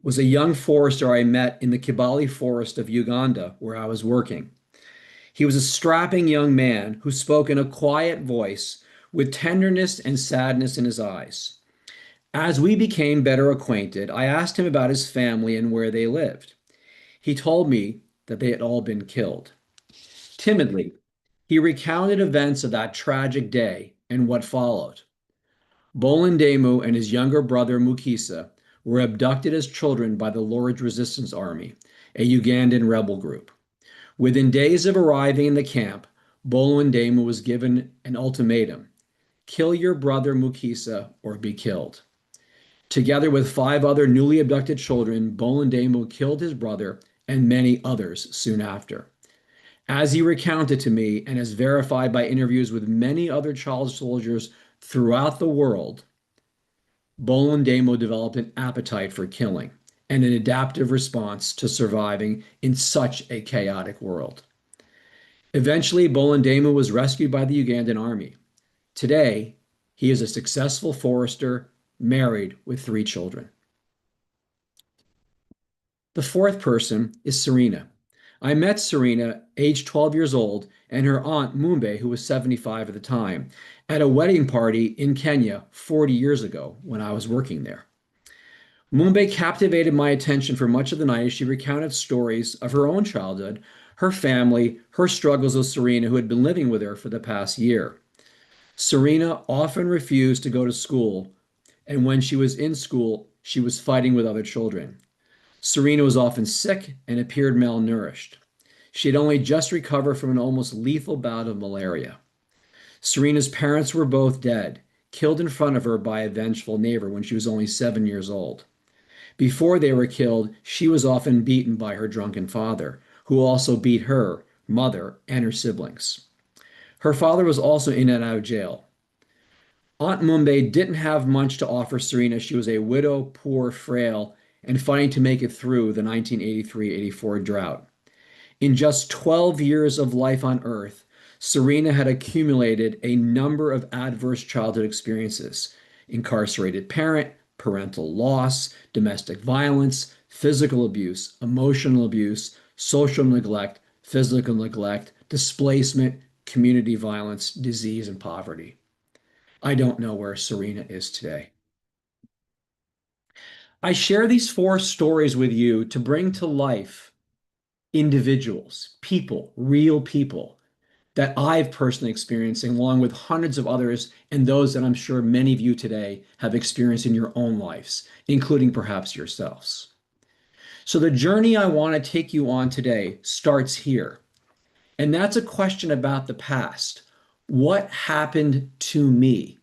was a young forester I met in the Kibale forest of Uganda, where I was working. He was a strapping young man who spoke in a quiet voice with tenderness and sadness in his eyes. As we became better acquainted, I asked him about his family and where they lived. He told me that they had all been killed. Timidly, he recounted events of that tragic day and what followed. Bolindemu and his younger brother Mukisa were abducted as children by the Lord's Resistance Army, a Ugandan rebel group. Within days of arriving in the camp, Bolindemu was given an ultimatum: kill your brother Mukisa or be killed. Together with five other newly abducted children, Bolindemu killed his brother and many others soon after. As he recounted to me and as verified by interviews with many other child soldiers throughout the world, Bolindemo developed an appetite for killing and an adaptive response to surviving in such a chaotic world. Eventually, Bolindemo was rescued by the Ugandan army. Today, he is a successful forester, married with three children. The fourth person is Serena. I met Serena, age 12 years old, and her aunt Mumbe, who was 75 at the time, at a wedding party in Kenya 40 years ago when I was working there. Mumbe captivated my attention for much of the night as she recounted stories of her own childhood, her family, her struggles with Serena, who had been living with her for the past year. Serena often refused to go to school, and when she was in school, she was fighting with other children. Serena was often sick and appeared malnourished. She had only just recovered from an almost lethal bout of malaria. Serena's parents were both dead, killed in front of her by a vengeful neighbor when she was only 7 years old. Before they were killed, she was often beaten by her drunken father, who also beat her, mother, and her siblings. Her father was also in and out of jail. Aunt Mumbe didn't have much to offer Serena. She was a widow, poor, frail, and fighting to make it through the 1983-84 drought. In just 12 years of life on Earth, Serena had accumulated a number of adverse childhood experiences: incarcerated parent, parental loss, domestic violence, physical abuse, emotional abuse, social neglect, physical neglect, displacement, community violence, disease, and poverty. I don't know where Serena is today. I share these four stories with you to bring to life individuals, people, real people that I've personally experienced, along with hundreds of others, and those that I'm sure many of you today have experienced in your own lives, including perhaps yourselves. So the journey I want to take you on today starts here. And that's a question about the past. What happened to me?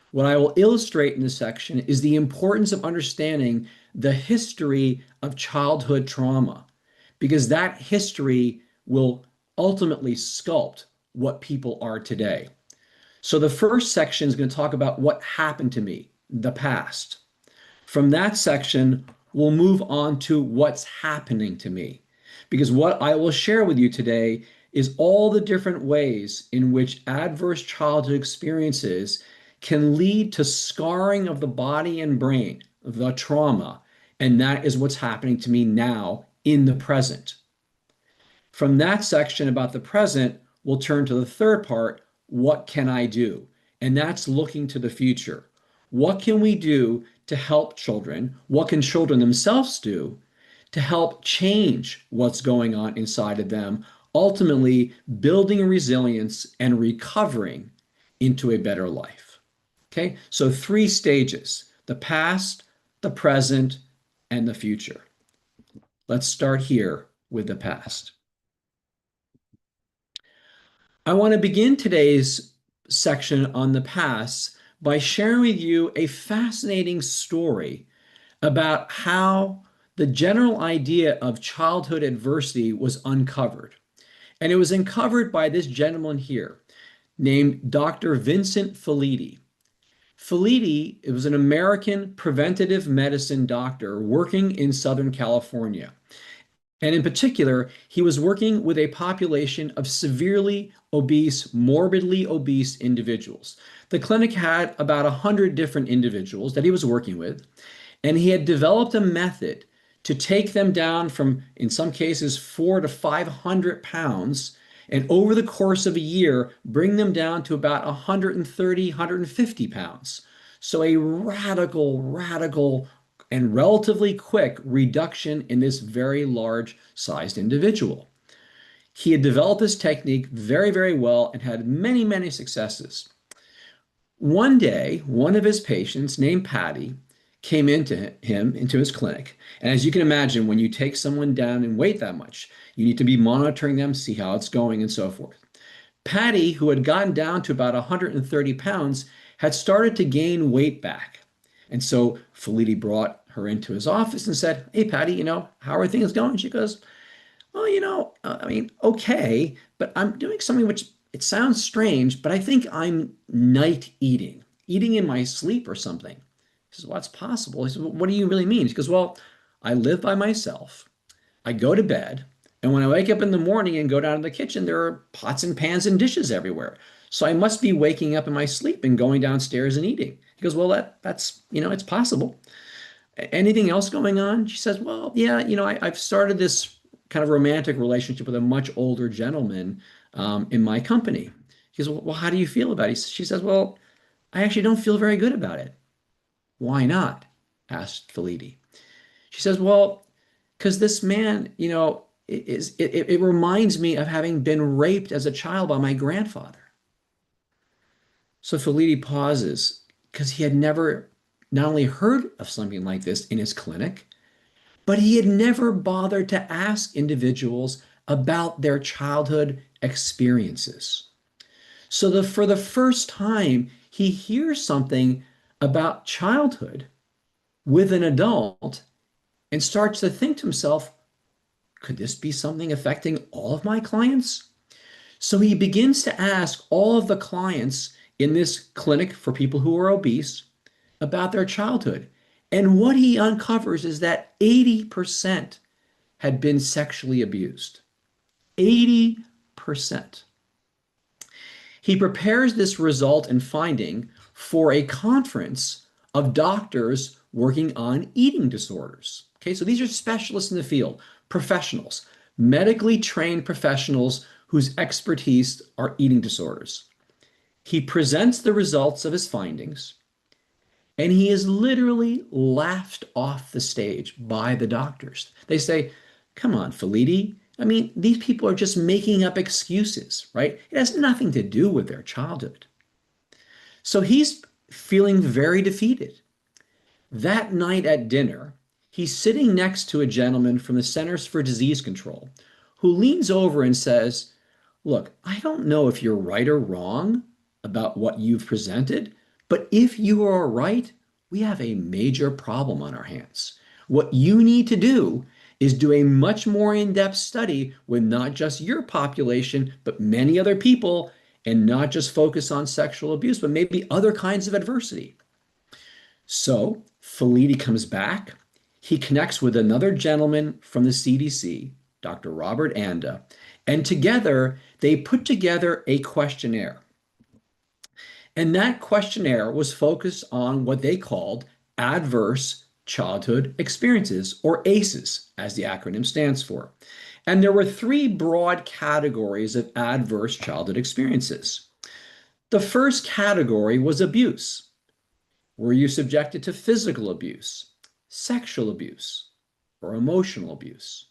What I will illustrate in this section is the importance of understanding the history of childhood trauma, because that history will ultimately sculpt what people are today. So the first section is going to talk about what happened to me, the past. From that section, we'll move on to what's happening to me, because what I will share with you today is all the different ways in which adverse childhood experiences can lead to scarring of the body and brain, the trauma, and that is what's happening to me now in the present. From that section about the present, we'll turn to the third part: what can I do? And that's looking to the future. What can we do to help children? What can children themselves do to help change what's going on inside of them, ultimately building resilience and recovering into a better life? Okay, so three stages: the past, the present, and the future. Let's start here with the past. I want to begin today's section on the past by sharing with you a fascinating story about how the general idea of childhood adversity was uncovered. And it was uncovered by this gentleman here named Dr. Vincent Felitti. Felitti was an American preventative medicine doctor working in Southern California. And in particular, he was working with a population of severely obese, morbidly obese individuals. The clinic had about 100 different individuals that he was working with, and he had developed a method to take them down from, in some cases, 400 to 500 pounds, and over the course of a year, bring them down to about 130, 150 pounds. So a radical, and relatively quick reduction in this very large sized individual. He had developed this technique very well and had many successes. One day, one of his patients named Patty came into his clinic. And as you can imagine, when you take someone down in weight that much, you need to be monitoring them, see how it's going, and so forth. Patty, who had gotten down to about 130 pounds, had started to gain weight back. And so Felitti brought her into his office and said, "Hey, Patty, how are things going?" She goes, "Well, I mean, okay, but I'm doing something which it sounds strange, but I think I'm night eating in my sleep or something." He says, "Well, it's possible." He says, "Well, what do you really mean?" She goes, "Well, I live by myself. I go to bed, and when I wake up in the morning and go down to the kitchen, there are pots and pans and dishes everywhere. So I must be waking up in my sleep and going downstairs and eating." He goes, "Well, that's, it's possible. Anything else going on?" She says, "Well, yeah, I've started this kind of romantic relationship with a much older gentleman in my company." He goes, "Well, how do you feel about it?" She says, "Well, I actually don't feel very good about it." "Why not?" asked Felitti. She says, "Well, because this man, it reminds me of having been raped as a child by my grandfather." So Felitti pauses because he had never not only heard of something like this in his clinic, but he had never bothered to ask individuals about their childhood experiences. So for the first time, he hears something about childhood with an adult and starts to think to himself, could this be something affecting all of my clients? So he begins to ask all of the clients in this clinic for people who are obese about their childhood. And what he uncovers is that 80% had been sexually abused. 80%. He prepares this result and finding for a conference of doctors working on eating disorders. Okay, so these are specialists in the field, professionals, medically trained professionals whose expertise are eating disorders. He presents the results of his findings, and he is literally laughed off the stage by the doctors. They say, "Come on, Felitti. I mean, these people are just making up excuses, right? It has nothing to do with their childhood." So he's feeling very defeated. That night at dinner, he's sitting next to a gentleman from the Centers for Disease Control who leans over and says, "Look, I don't know if you're right or wrong about what you've presented, but if you are right, we have a major problem on our hands. What you need to do is do a much more in-depth study with not just your population, but many other people, and not just focus on sexual abuse, but maybe other kinds of adversity." So Felitti comes back. He connects with another gentleman from the CDC, Dr. Robert Anda, and together they put together a questionnaire. And that questionnaire was focused on what they called adverse childhood experiences, or ACEs, as the acronym stands for. And there were three broad categories of adverse childhood experiences. The first category was abuse. Were you subjected to physical abuse, sexual abuse, or emotional abuse?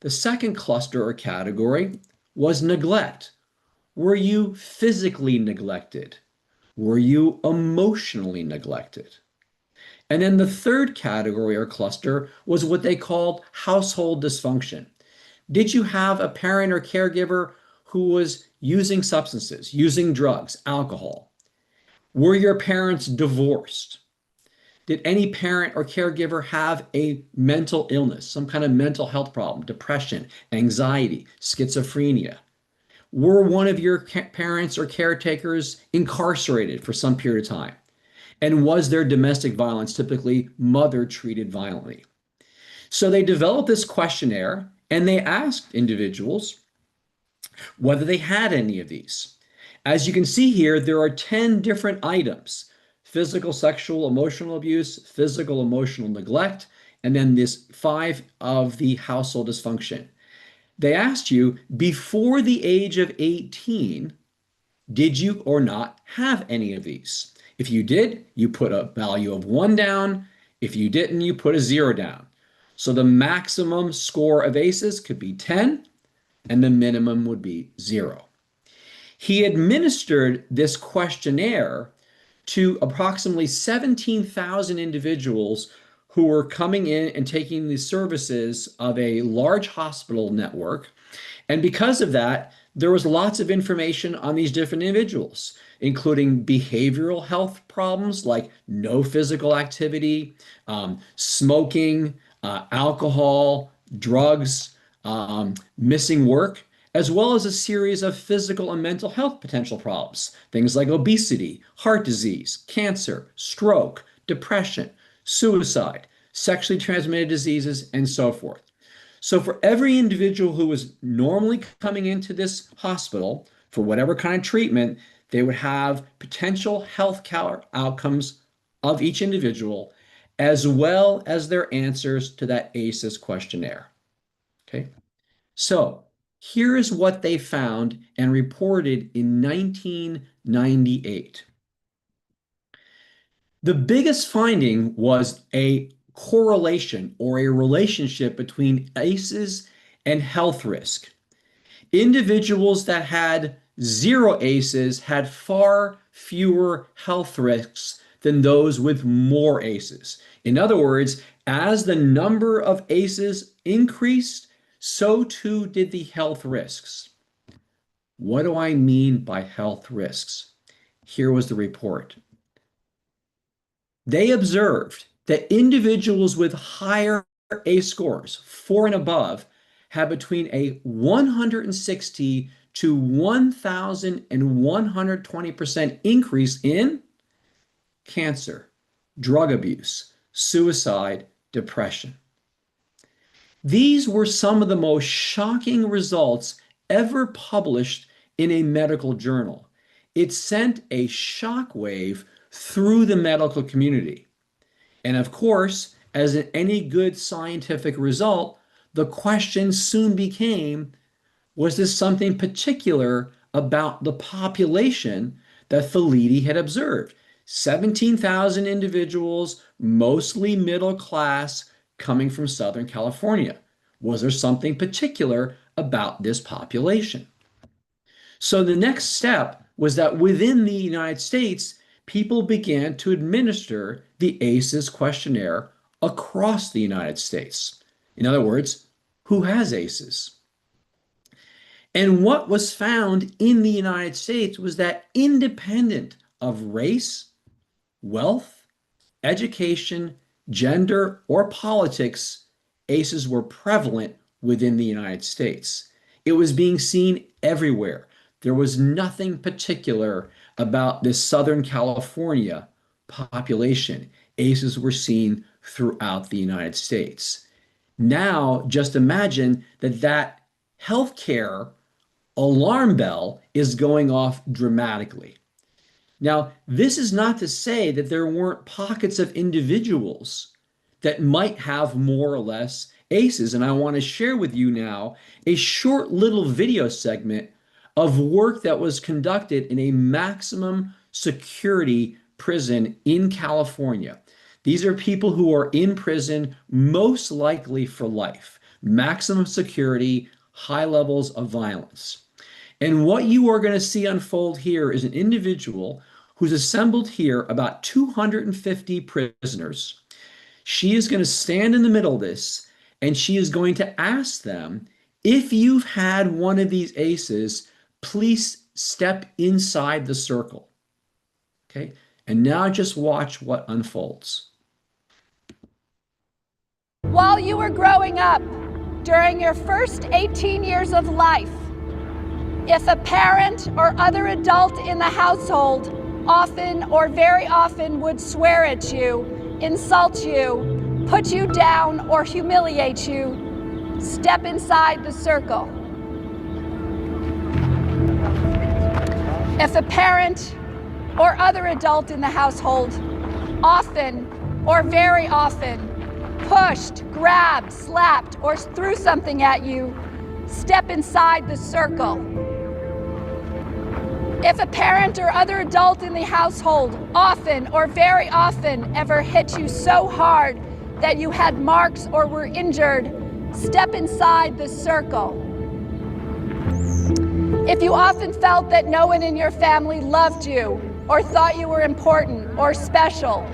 The second cluster or category was neglect. Were you physically neglected? Were you emotionally neglected? And then the third category or cluster was what they called household dysfunction. Did you have a parent or caregiver who was using substances, using drugs, alcohol? Were your parents divorced? Did any parent or caregiver have a mental illness, some kind of mental health problem, depression, anxiety, schizophrenia? Were one of your parents or caretakers incarcerated for some period of time? And was there domestic violence, typically mother treated violently? So they developed this questionnaire and they asked individuals whether they had any of these. As you can see here, there are 10 different items: physical, sexual, emotional abuse, physical, emotional neglect, and then this 5 of the household dysfunction. They asked you, before the age of 18, did you or not have any of these? If you did, you put a value of 1 down. If you didn't, you put a 0 down. So the maximum score of ACEs could be 10, and the minimum would be 0. He administered this questionnaire to approximately 17,000 individuals who were coming in and taking the services of a large hospital network. And because of that, there was lots of information on these different individuals, including behavioral health problems like no physical activity, smoking, alcohol, drugs, missing work, as well as a series of physical and mental health potential problems, things like obesity, heart disease, cancer, stroke, depression, suicide, sexually transmitted diseases, and so forth. So for every individual who was normally coming into this hospital for whatever kind of treatment, they would have potential health care outcomes of each individual, as well as their answers to that ACEs questionnaire. Okay, so here is what they found and reported in 1998. The biggest finding was a correlation or a relationship between ACEs and health risk. Individuals that had 0 ACEs had far fewer health risks than those with more ACEs. In other words, as the number of ACEs increased, so too did the health risks. What do I mean by health risks? Here was the report. They observed that individuals with higher ACE scores, 4 and above, have between a 160 to 1,120% increase in cancer, drug abuse, suicide, depression. These were some of the most shocking results ever published in a medical journal. It sent a shockwave through the medical community. And of course, as in any good scientific result, the question soon became, was this something particular about the population that Felitti had observed? 17,000 individuals, mostly middle class, coming from Southern California. Was there something particular about this population? So the next step was that within the United States, people began to administer the ACEs questionnaire across the United States. In other words, who has ACEs? And what was found in the United States was that independent of race, wealth, education, gender, or politics, ACEs were prevalent within the United States. It was being seen everywhere. There was nothing particular about this Southern California population. ACEs were seen throughout the United States. Now, just imagine that healthcare alarm bell is going off dramatically. Now, this is not to say that there weren't pockets of individuals that might have more or less ACEs. And I want to share with you now a short little video segment of work that was conducted in a maximum security prison in California. These are people who are in prison, most likely for life, maximum security, high levels of violence. And what you are going to see unfold here is an individual who's assembled here about 250 prisoners. She is going to stand in the middle of this, and she is going to ask them, if you've had one of these ACEs, please step inside the circle. Okay? And now just watch what unfolds. While you were growing up, during your first 18 years of life, if a parent or other adult in the household often or very often would swear at you, insult you, put you down, or humiliate you, step inside the circle. If a parent or other adult in the household often or very often pushed, grabbed, slapped, or threw something at you, step inside the circle. If a parent or other adult in the household often or very often ever hit you so hard that you had marks or were injured, step inside the circle. If you often felt that no one in your family loved you or thought you were important or special,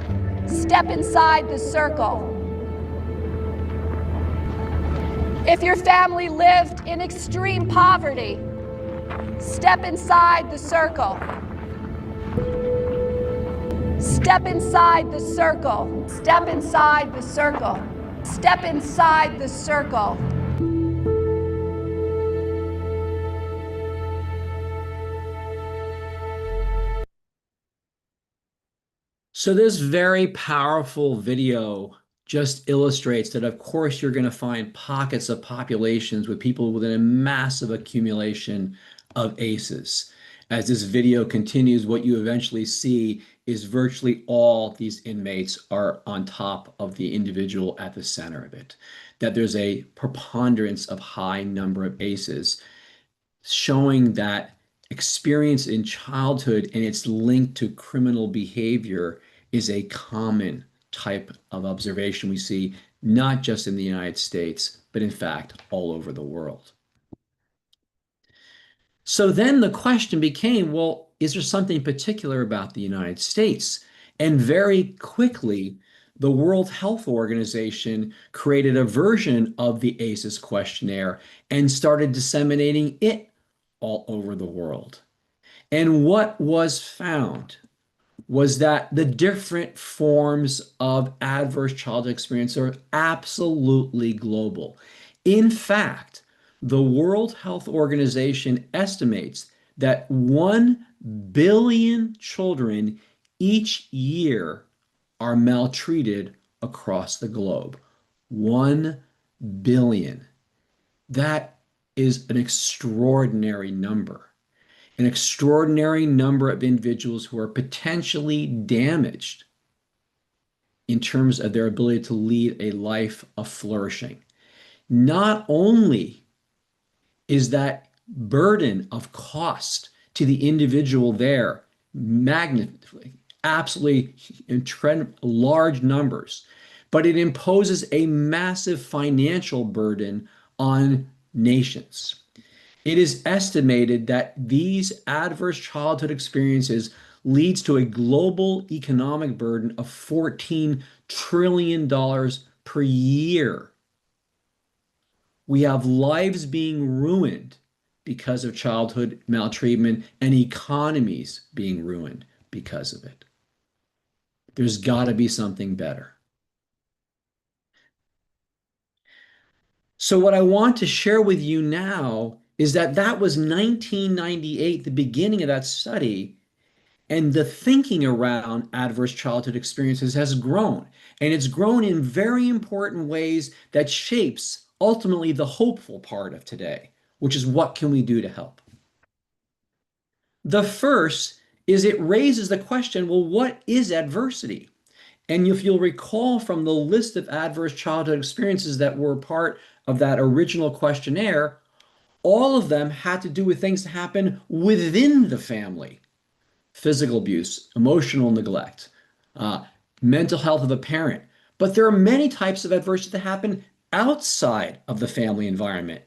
step inside the circle. If your family lived in extreme poverty, step inside the circle. Step inside the circle. Step inside the circle. Step inside the circle. So this very powerful video just illustrates that, of course, you're going to find pockets of populations with people with a massive accumulation of ACEs. As this video continues, what you eventually see is virtually all these inmates are on top of the individual at the center of it, that there's a preponderance of high number of ACEs, showing that experience in childhood and its link to criminal behavior is a common type of observation we see, not just in the United States, but in fact, all over the world. So then the question became, well, is there something particular about the United States? And very quickly, the World Health Organization created a version of the ACEs questionnaire and started disseminating it all over the world. And what was found was that the different forms of adverse childhood experience are absolutely global. In fact, the World Health Organization estimates that 1 billion children each year are maltreated across the globe. 1 billion. That is an extraordinary number. An extraordinary number of individuals who are potentially damaged in terms of their ability to lead a life of flourishing. Not only is that burden of cost to the individual there magnificently, absolutely in large numbers, but it imposes a massive financial burden on nations. It is estimated that these adverse childhood experiences leads to a global economic burden of $14 trillion per year. We have lives being ruined because of childhood maltreatment and economies being ruined because of it. There's got to be something better. So what I want to share with you now is that that was 1998, the beginning of that study, and the thinking around adverse childhood experiences has grown. And it's grown in very important ways that shapes ultimately the hopeful part of today, which is what can we do to help? The first is it raises the question, well, what is adversity? And if you'll recall from the list of adverse childhood experiences that were part of that original questionnaire, all of them had to do with things that happen within the family. Physical abuse, emotional neglect, mental health of a parent. But there are many types of adversity that happen outside of the family environment.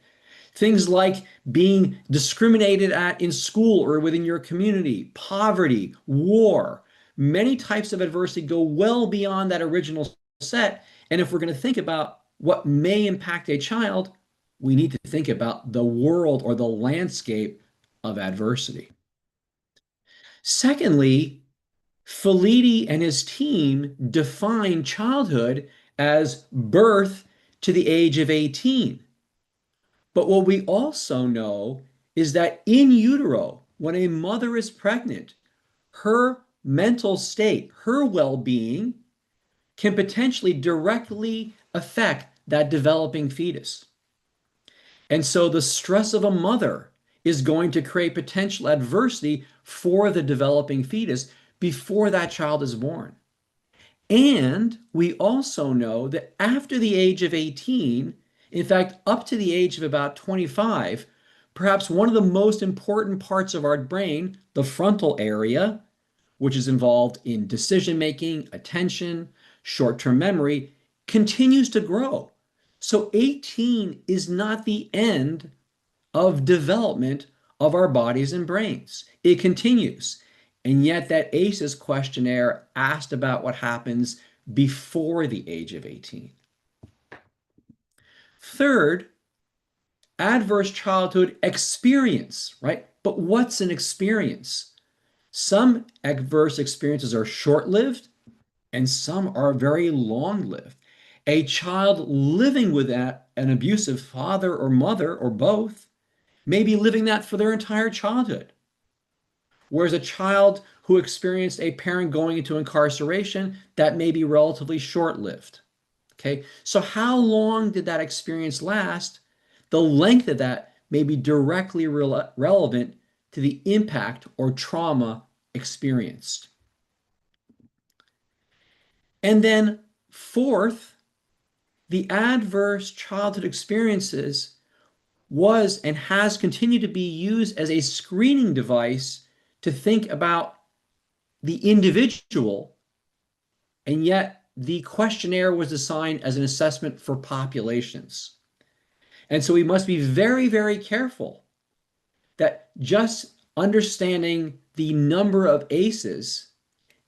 Things like being discriminated at in school or within your community, poverty, war. Many types of adversity go well beyond that original set. And if we're going to think about what may impact a child, we need to think about the world or the landscape of adversity. Secondly, Felitti and his team define childhood as birth to the age of 18. But what we also know is that in utero, when a mother is pregnant, her mental state, her well-being can potentially directly affect that developing fetus. And so the stress of a mother is going to create potential adversity for the developing fetus before that child is born. And we also know that after the age of 18, in fact, up to the age of about 25, perhaps one of the most important parts of our brain, the frontal area, which is involved in decision making, attention, short term memory, continues to grow. So 18 is not the end of development of our bodies and brains. It continues. And yet, that ACEs questionnaire asked about what happens before the age of 18. Third, adverse childhood experience, right? But what's an experience? Some adverse experiences are short lived and some are very long lived. A child living with an abusive father or mother or both may be living that for their entire childhood. Whereas a child who experienced a parent going into incarceration, that may be relatively short lived. Okay, so how long did that experience last? The length of that may be directly relevant to the impact or trauma experienced. And then, fourth, the adverse childhood experiences was and has continued to be used as a screening device to think about the individual, and yet the questionnaire was designed as an assessment for populations. And so we must be very, very careful that just understanding the number of ACEs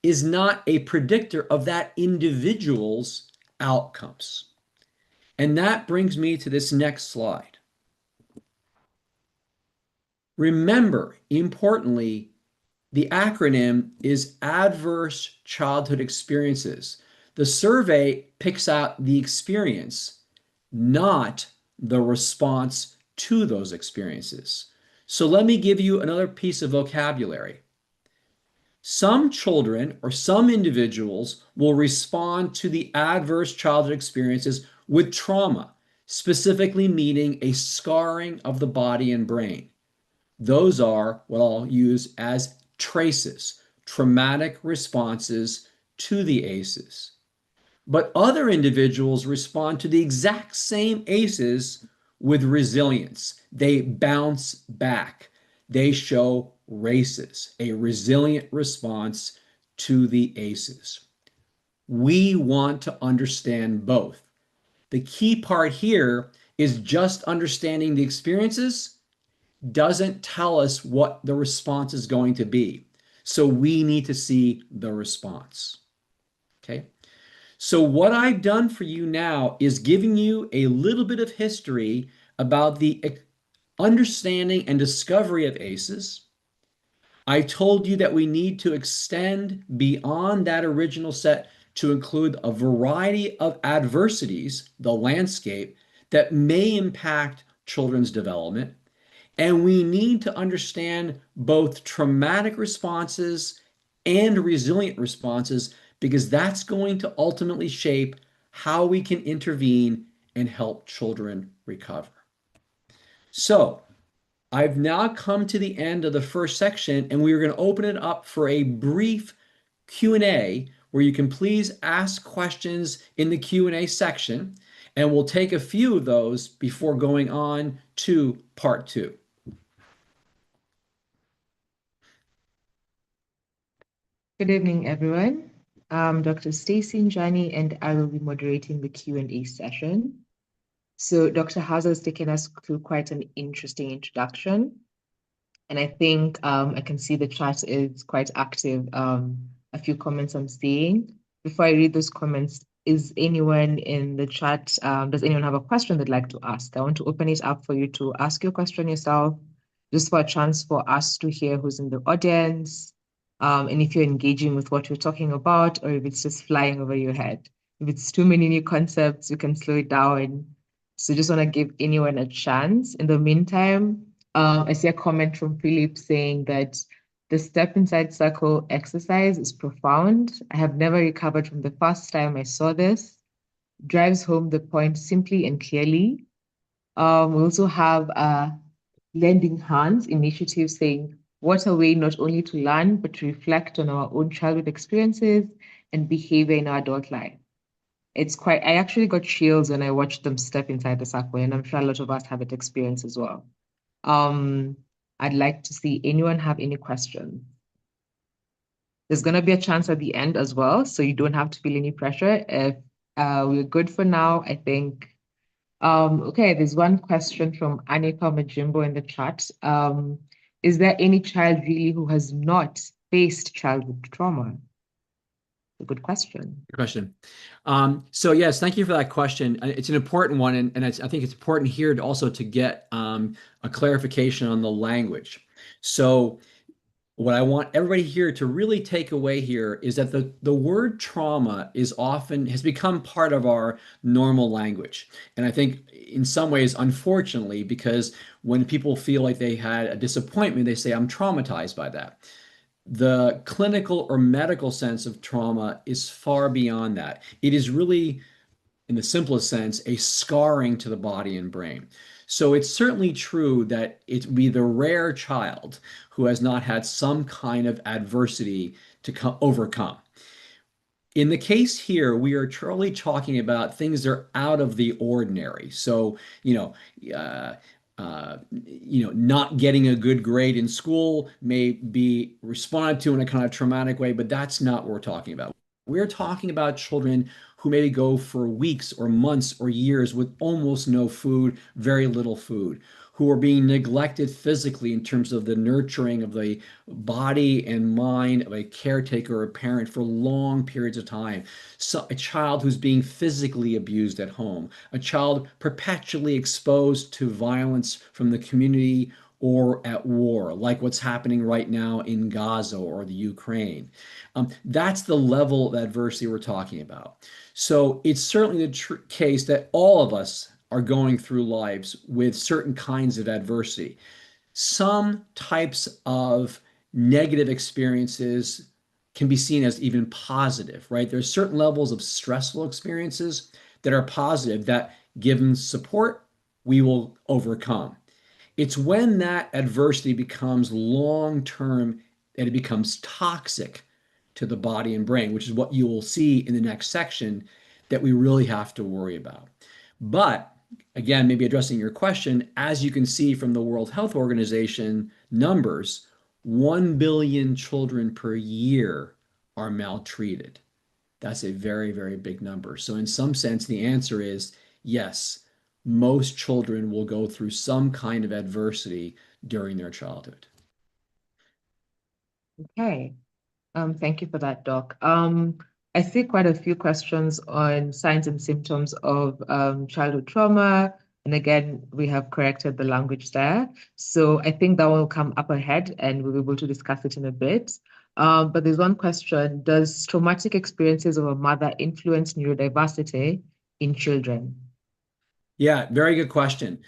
is not a predictor of that individual's outcomes. And that brings me to this next slide. Remember, importantly, the acronym is Adverse Childhood Experiences. The survey picks out the experience, not the response to those experiences. So let me give you another piece of vocabulary. Some children or some individuals will respond to the adverse childhood experiences with trauma, specifically meaning a scarring of the body and brain. Those are what I'll use as traces, traumatic responses to the ACEs. But other individuals respond to the exact same ACEs with resilience. They bounce back. They show RACEs, a resilient response to the ACEs. We want to understand both. The key part here is just understanding the experiences doesn't tell us what the response is going to be. So we need to see the response. Okay. So what I've done for you now is giving you a little bit of history about the understanding and discovery of ACEs. I told you that we need to extend beyond that original set to include a variety of adversities, the landscape, that may impact children's development. And we need to understand both traumatic responses and resilient responses because that's going to ultimately shape how we can intervene and help children recover. So I've now come to the end of the first section, and we are going to open it up for a brief Q&A where you can please ask questions in the Q&A section, and we'll take a few of those before going on to part 2. Good evening, everyone. I'm Dr. Stacy Njani, and I will be moderating the Q&A session. So Dr. Hauser has taken us through quite an interesting introduction. And I think I can see the chat is quite active. A few comments I'm seeing. Before I read those comments, is anyone in the chat, does anyone have a question they'd like to ask? I want to open it up for you to ask your question yourself, just for a chance for us to hear who's in the audience. And if you're engaging with what we're talking about, or if it's just flying over your head. If it's too many new concepts, you can slow it down. So just want to give anyone a chance. In the meantime, I see a comment from Philip saying that the step inside circle exercise is profound. I have never recovered from the first time I saw this. Drives home the point simply and clearly. We also have a Lending Hands initiative saying, what a way not only to learn, but to reflect on our own childhood experiences and behavior in our adult life. I actually got chills when I watched them step inside the subway, and I'm sure a lot of us have that experience as well. Um, I'd like to see anyone have any questions. There's going to be a chance at the end as well, so you don't have to feel any pressure. If we're good for now, I think. Okay, there's one question from Anika Majimbo in the chat. Is there any child really who has not faced childhood trauma? A good question. Good question. So yes, thank you for that question. It's an important one, and I think it's important here to also to get a clarification on the language. So what I want everybody here to really take away here is that the word trauma has become part of our normal language. And I think in some ways, unfortunately, because when people feel like they had a disappointment, they say, I'm traumatized by that. The clinical or medical sense of trauma is far beyond that. It is really, in the simplest sense, a scarring to the body and brain. So it's certainly true that it would be the rare child who has not had some kind of adversity to overcome. In the case here, we are truly talking about things that are out of the ordinary. So, not getting a good grade in school may be responded to in a kind of traumatic way, but that's not what we're talking about. We're talking about children who maybe go for weeks or months or years with almost no food, very little food, who are being neglected physically in terms of the nurturing of the body and mind of a caretaker or a parent for long periods of time. So a child who's being physically abused at home, a child perpetually exposed to violence from the community or at war, like what's happening right now in Gaza or the Ukraine. That's the level of adversity we're talking about. So it's certainly the case that all of us are going through lives with certain kinds of adversity. Some types of negative experiences can be seen as even positive, right? There's certain levels of stressful experiences that are positive that, given support, we will overcome. It's when that adversity becomes long term and it becomes toxic to the body and brain, which is what you will see in the next section, that we really have to worry about. But again, maybe addressing your question, as you can see from the World Health Organization numbers, 1 billion children per year are maltreated. That's a very, very big number. So in some sense, the answer is yes, most children will go through some kind of adversity during their childhood. Okay. Thank you for that, Doc. I see quite a few questions on signs and symptoms of childhood trauma. And again, we have corrected the language there. So I think that will come up ahead and we'll be able to discuss it in a bit. But there's one question: does traumatic experiences of a mother influence neurodiversity in children? Yeah, very good question.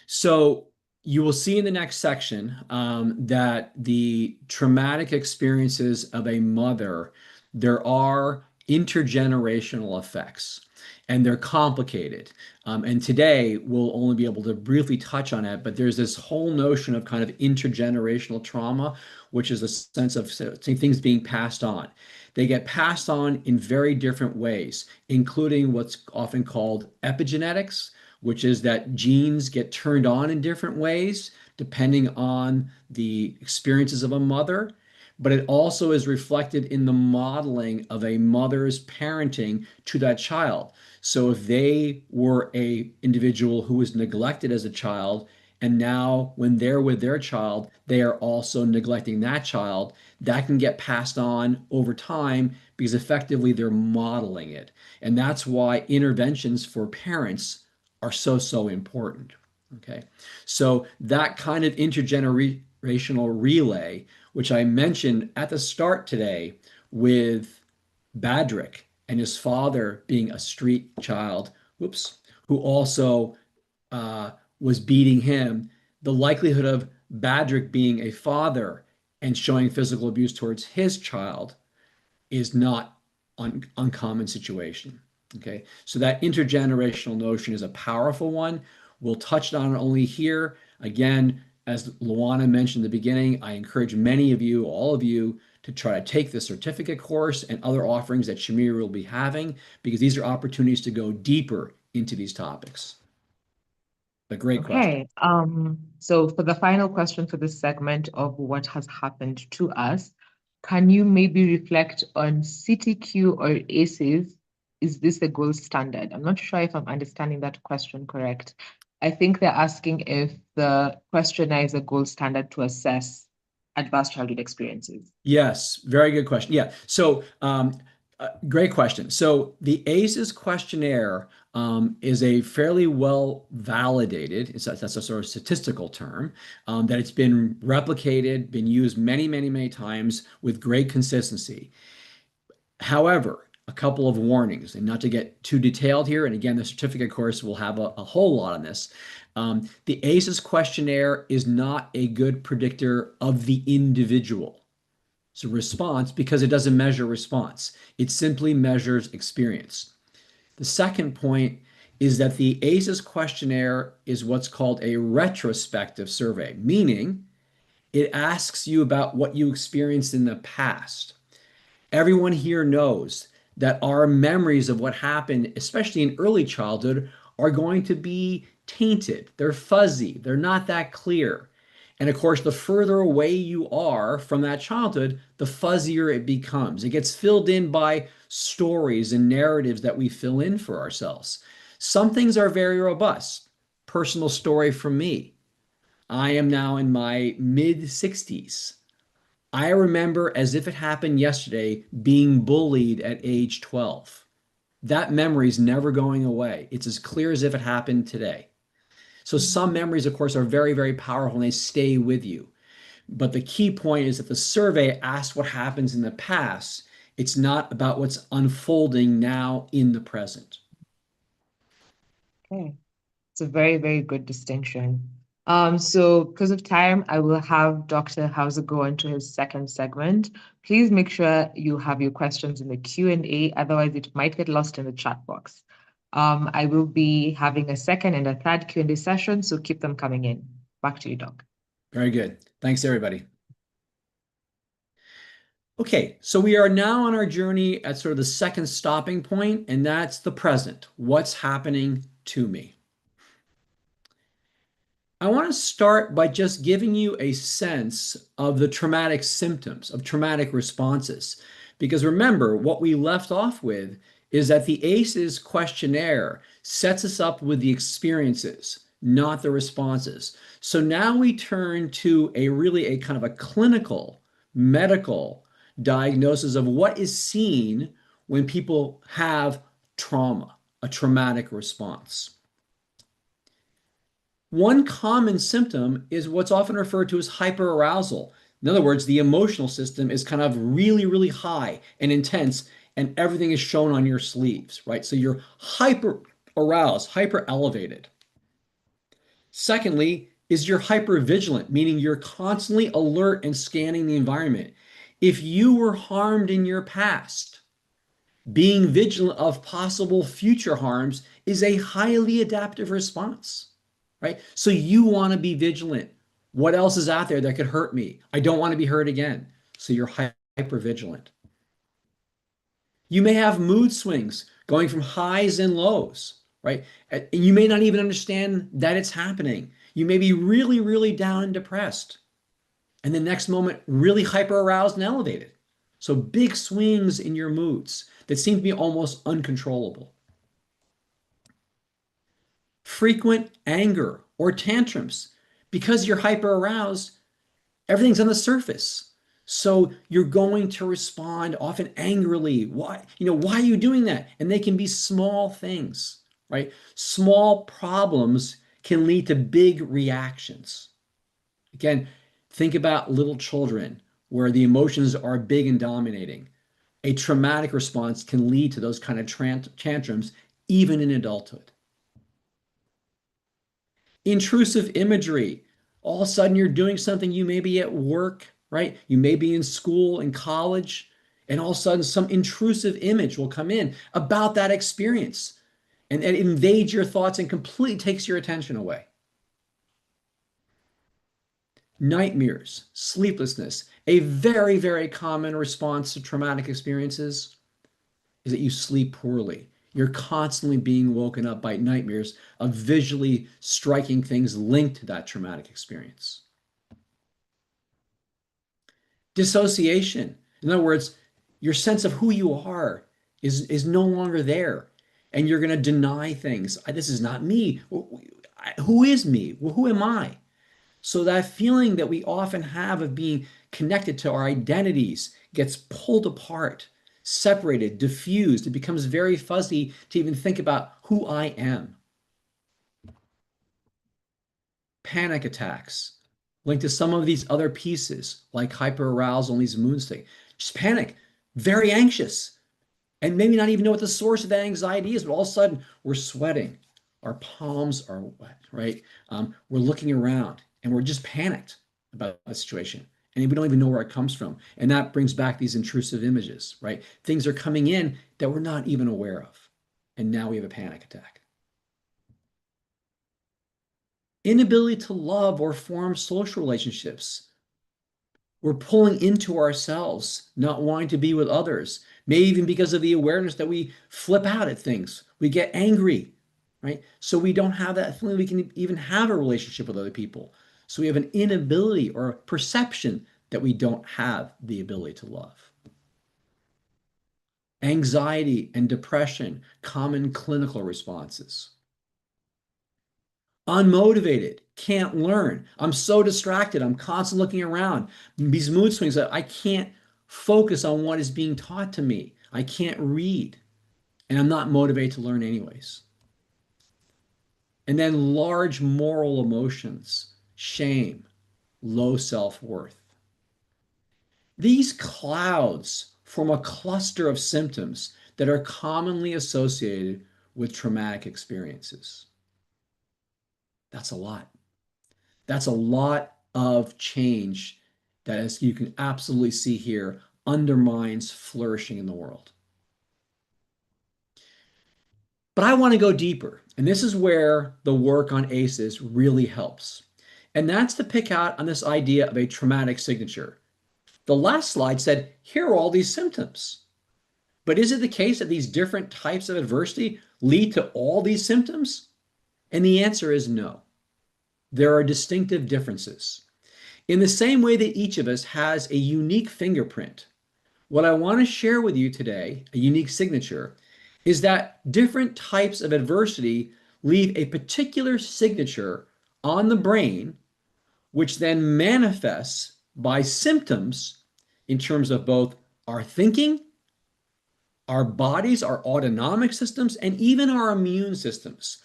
So you will see in the next section that the traumatic experiences of a mother, there are intergenerational effects, and they're complicated. And today we'll only be able to briefly touch on it, but there's this whole notion of kind of intergenerational trauma, which is a sense of things being passed on. They get passed on in very different ways, including what's often called epigenetics, which is that genes get turned on in different ways depending on the experiences of a mother. But it also is reflected in the modeling of a mother's parenting to that child. So if they were a individual who was neglected as a child, and now when they're with their child, they are also neglecting that child, that can get passed on over time because effectively they're modeling it. And that's why interventions for parents are so important. Okay. So that kind of intergenerational relay, which I mentioned at the start today with Badrick and his father being a street child, who also was beating him, the likelihood of Badrick being a father and showing physical abuse towards his child is not an uncommon situation. Okay, so that intergenerational notion is a powerful one. We'll touch on it only here. Again, as Luana mentioned in the beginning, I encourage many of you, all of you, to try to take the certificate course and other offerings that Shamiri will be having, because these are opportunities to go deeper into these topics. A great question. Okay. So for the final question for this segment of what has happened to us, can you maybe reflect on CTQ or ACEs? Is this a gold standard? I'm not sure if I'm understanding that question correct. I think they're asking if the questionnaire is a gold standard to assess adverse childhood experiences. Yes, very good question. Yeah, so great question. So the ACEs questionnaire is a fairly well validated, that's a sort of statistical term, that it's been replicated, been used many, many, many times with great consistency. However, a couple of warnings, and not to get too detailed here, and again, the certificate course will have a whole lot on this. The ACEs questionnaire is not a good predictor of the individual. So response, because it doesn't measure response, it simply measures experience. The second point is that the ACEs questionnaire is what's called a retrospective survey, meaning it asks you about what you experienced in the past. Everyone here knows that our memories of what happened, especially in early childhood, are going to be tainted. They're fuzzy. They're not that clear. And of course, the further away you are from that childhood, the fuzzier it becomes. It gets filled in by stories and narratives that we fill in for ourselves. Some things are very robust. Personal story from me. I am now in my mid 60s. I remember as if it happened yesterday being bullied at age 12. That memory is never going away. It's as clear as if it happened today. So some memories, of course, are very, very powerful and they stay with you. But the key point is that the survey asks what happens in the past. It's not about what's unfolding now in the present. Okay. It's a very, very good distinction. So because of time, I will have Dr. Hauser go on to his second segment. Please make sure you have your questions in the Q&A, otherwise it might get lost in the chat box. I will be having a second and a third Q&A session, so keep them coming in. Back to you, Doc. Very good. Thanks, everybody. Okay, so we are now on our journey at sort of the second stopping point, and that's the present. What's happening to me? I want to start by just giving you a sense of the traumatic symptoms, of traumatic responses. Because remember, what we left off with is that the ACEs questionnaire sets us up with the experiences, not the responses. So now we turn to a kind of a clinical, medical diagnosis of what is seen when people have trauma, a traumatic response. One common symptom is what's often referred to as hyperarousal. In other words, the emotional system is kind of really, really high and intense, and everything is shown on your sleeves, right? So you're hyper aroused, hyper elevated. Secondly, is you're hyper vigilant, meaning you're constantly alert and scanning the environment. If you were harmed in your past, being vigilant of possible future harms is a highly adaptive response. Right? So you want to be vigilant. What else is out there that could hurt me? I don't want to be hurt again. So you're hyper vigilant. You may have mood swings going from highs and lows, right? And you may not even understand that it's happening. You may be really, really down and depressed. And the next moment, really hyper aroused and elevated. So big swings in your moods that seem to be almost uncontrollable. Frequent anger or tantrums. Because you're hyper aroused, everything's on the surface. So you're going to respond often angrily. Why are you doing that? And they can be small things, right? Small problems can lead to big reactions. Again, think about little children where the emotions are big and dominating. A traumatic response can lead to those kind of tantrums even in adulthood. Intrusive imagery. All of a sudden you're doing something, you may be at work, right? You may be in school, in college, and all of a sudden some intrusive image will come in about that experience and it invades your thoughts and completely takes your attention away. Nightmares, sleeplessness, A very, very common response to traumatic experiences is that you sleep poorly. You're constantly being woken up by nightmares of visually striking things linked to that traumatic experience. Dissociation. In other words, your sense of who you are is no longer there. And you're going to deny things. This is not me. Who is me? Well, who am I? So that feeling that we often have of being connected to our identities gets pulled apart, separated, diffused. It becomes very fuzzy to even think about who I am. Panic attacks linked to some of these other pieces, like hyperarousal and these mood states. Just panic, very anxious, and maybe not even know what the source of that anxiety is, but all of a sudden we're sweating. Our palms are wet, right? We're looking around and we're just panicked about the situation. And we don't even know where it comes from. And that brings back these intrusive images, right? Things are coming in that we're not even aware of. And now we have a panic attack. Inability to love or form social relationships. We're pulling into ourselves, not wanting to be with others, maybe even because of the awareness that we flip out at things. We get angry, right? So we don't have that feeling we can even have a relationship with other people. So we have an inability or a perception that we don't have the ability to love. Anxiety and depression, common clinical responses. Unmotivated, can't learn. I'm so distracted. I'm constantly looking around. These mood swings that I can't focus on what is being taught to me. I can't read, and I'm not motivated to learn anyways. And then large moral emotions, shame, low self-worth. These clouds form a cluster of symptoms that are commonly associated with traumatic experiences. That's a lot. That's a lot of change that, as you can absolutely see here, undermines flourishing in the world. But I want to go deeper, and this is where the work on ACEs really helps. And that's to pick out on this idea of a traumatic signature. The last slide said, here are all these symptoms. But is it the case that these different types of adversity lead to all these symptoms? And the answer is no. There are distinctive differences. In the same way that each of us has a unique fingerprint, what I want to share with you today, a unique signature, is that different types of adversity leave a particular signature on the brain, which then manifests by symptoms in terms of both our thinking, our bodies, our autonomic systems, and even our immune systems.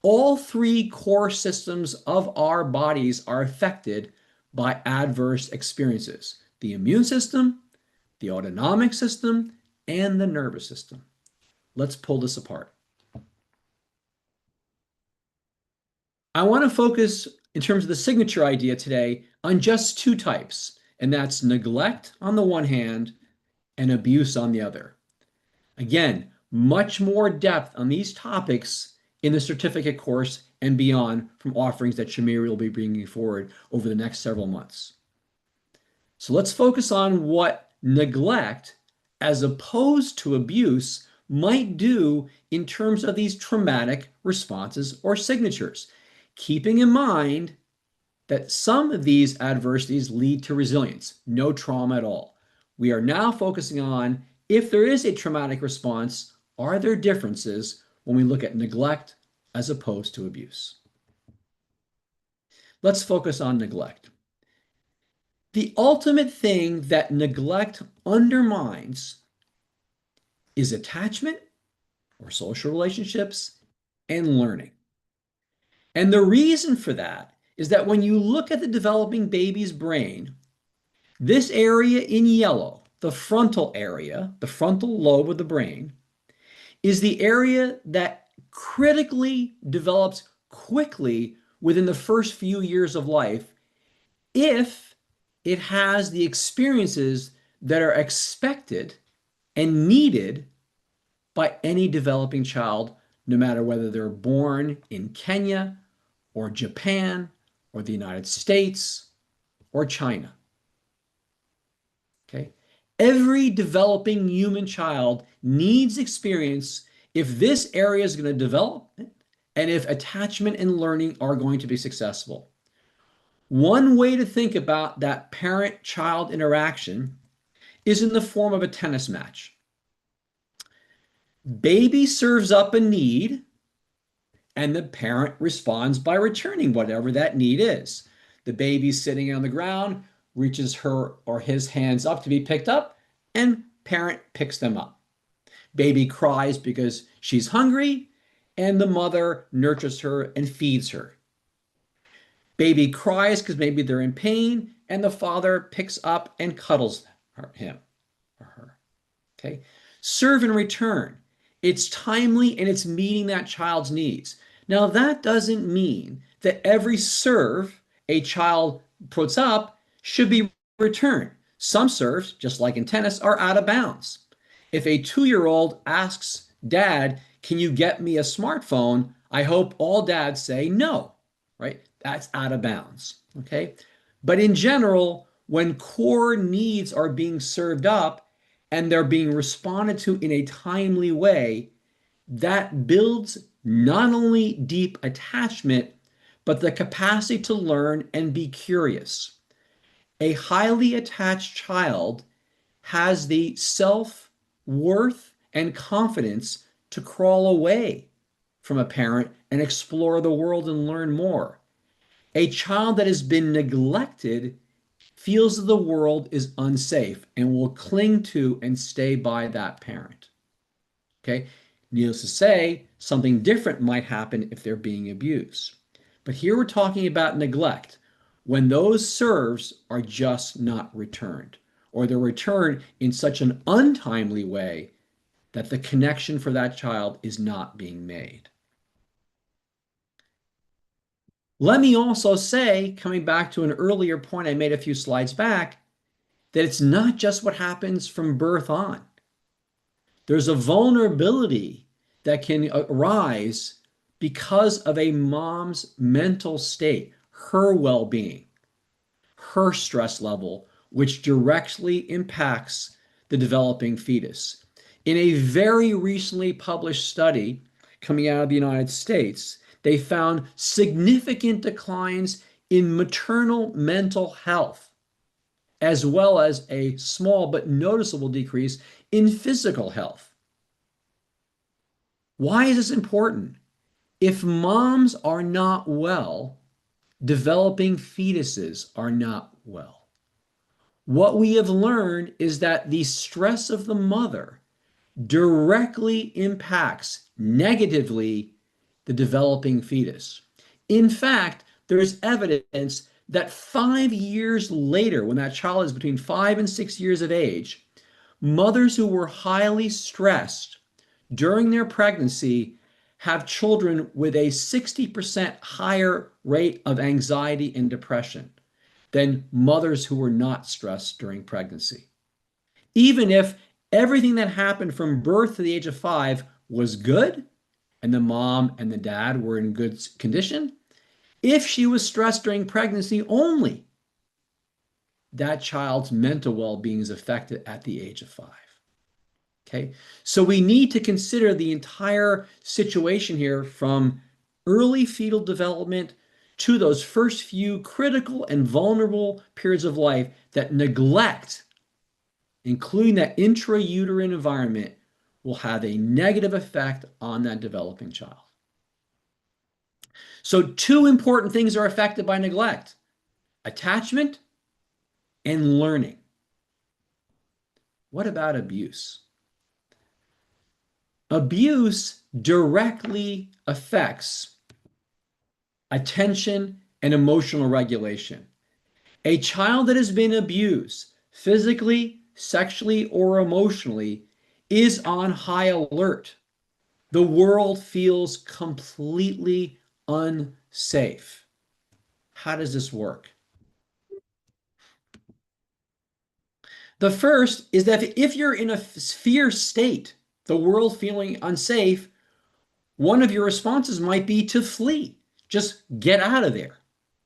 All three core systems of our bodies are affected by adverse experiences: the immune system, the autonomic system, and the nervous system. Let's pull this apart. I want to focus, in terms of the signature idea today, on just two types, and that's neglect on the one hand and abuse on the other. Again, much more depth on these topics in the certificate course and beyond from offerings that Shamiri will be bringing forward over the next several months. So let's focus on what neglect, as opposed to abuse, might do in terms of these traumatic responses or signatures, keeping in mind that some of these adversities lead to resilience, no trauma at all. We are now focusing on, if there is a traumatic response, are there differences when we look at neglect as opposed to abuse? Let's focus on neglect. The ultimate thing that neglect undermines is attachment or social relationships and learning. And the reason for that is that when you look at the developing baby's brain, this area in yellow, the frontal area, the frontal lobe of the brain, is the area that critically develops quickly within the first few years of life if it has the experiences that are expected and needed by any developing child, no matter whether they're born in Kenya or Japan or the United States or China. Every developing human child needs experience if this area is going to develop and if attachment and learning are going to be successful. One way to think about that parent-child interaction is in the form of a tennis match. Baby serves up a need, and the parent responds by returning whatever that need is. The baby's sitting on the ground, reaches her or his hands up to be picked up, and parent picks them up. Baby cries because she's hungry, and the mother nurtures her and feeds her. Baby cries because maybe they're in pain, and the father picks up and cuddles him or her. Okay? Serve and return. It's timely and it's meeting that child's needs. Now, that doesn't mean that every serve a child puts up should be returned. Some serves, just like in tennis, are out of bounds. If a 2-year-old asks dad, "Can you get me a smartphone?" I hope all dads say no, right? That's out of bounds, okay? But in general, when core needs are being served up and they're being responded to in a timely way, that builds not only deep attachment, but the capacity to learn and be curious. A highly attached child has the self-worth and confidence to crawl away from a parent and explore the world and learn more. A child that has been neglected feels that the world is unsafe and will cling to and stay by that parent. Okay? Needless to say, something different might happen if they're being abused. But here we're talking about neglect, when those serves are just not returned, or they're returned in such an untimely way that the connection for that child is not being made. Let me also say, coming back to an earlier point I made a few slides back, that it's not just what happens from birth on. There's a vulnerability that can arise because of a mom's mental state, her well-being, her stress level, which directly impacts the developing fetus. In a very recently published study coming out of the United States, they found significant declines in maternal mental health, as well as a small but noticeable decrease in physical health. Why is this important? If moms are not well, developing fetuses are not well. What we have learned is that the stress of the mother directly impacts negatively the developing fetus. In fact, there is evidence that 5 years later, when that child is between 5 and 6 years of age, mothers who were highly stressed during their pregnancy have children with a 60% higher rate of anxiety and depression than mothers who were not stressed during pregnancy. Even if everything that happened from birth to the age of 5 was good, and the mom and the dad were in good condition, if she was stressed during pregnancy only, that child's mental well-being is affected at the age of 5. Okay, so we need to consider the entire situation here from early fetal development to those first few critical and vulnerable periods of life that neglect, including that intrauterine environment, will have a negative effect on that developing child. So 2 important things are affected by neglect: attachment and learning. What about abuse? Abuse directly affects attention and emotional regulation. A child that has been abused physically, sexually, or emotionally is on high alert. The world feels completely unsafe. How does this work? The first is that if you're in a fear state, the world feeling unsafe, one of your responses might be to flee. Just get out of there,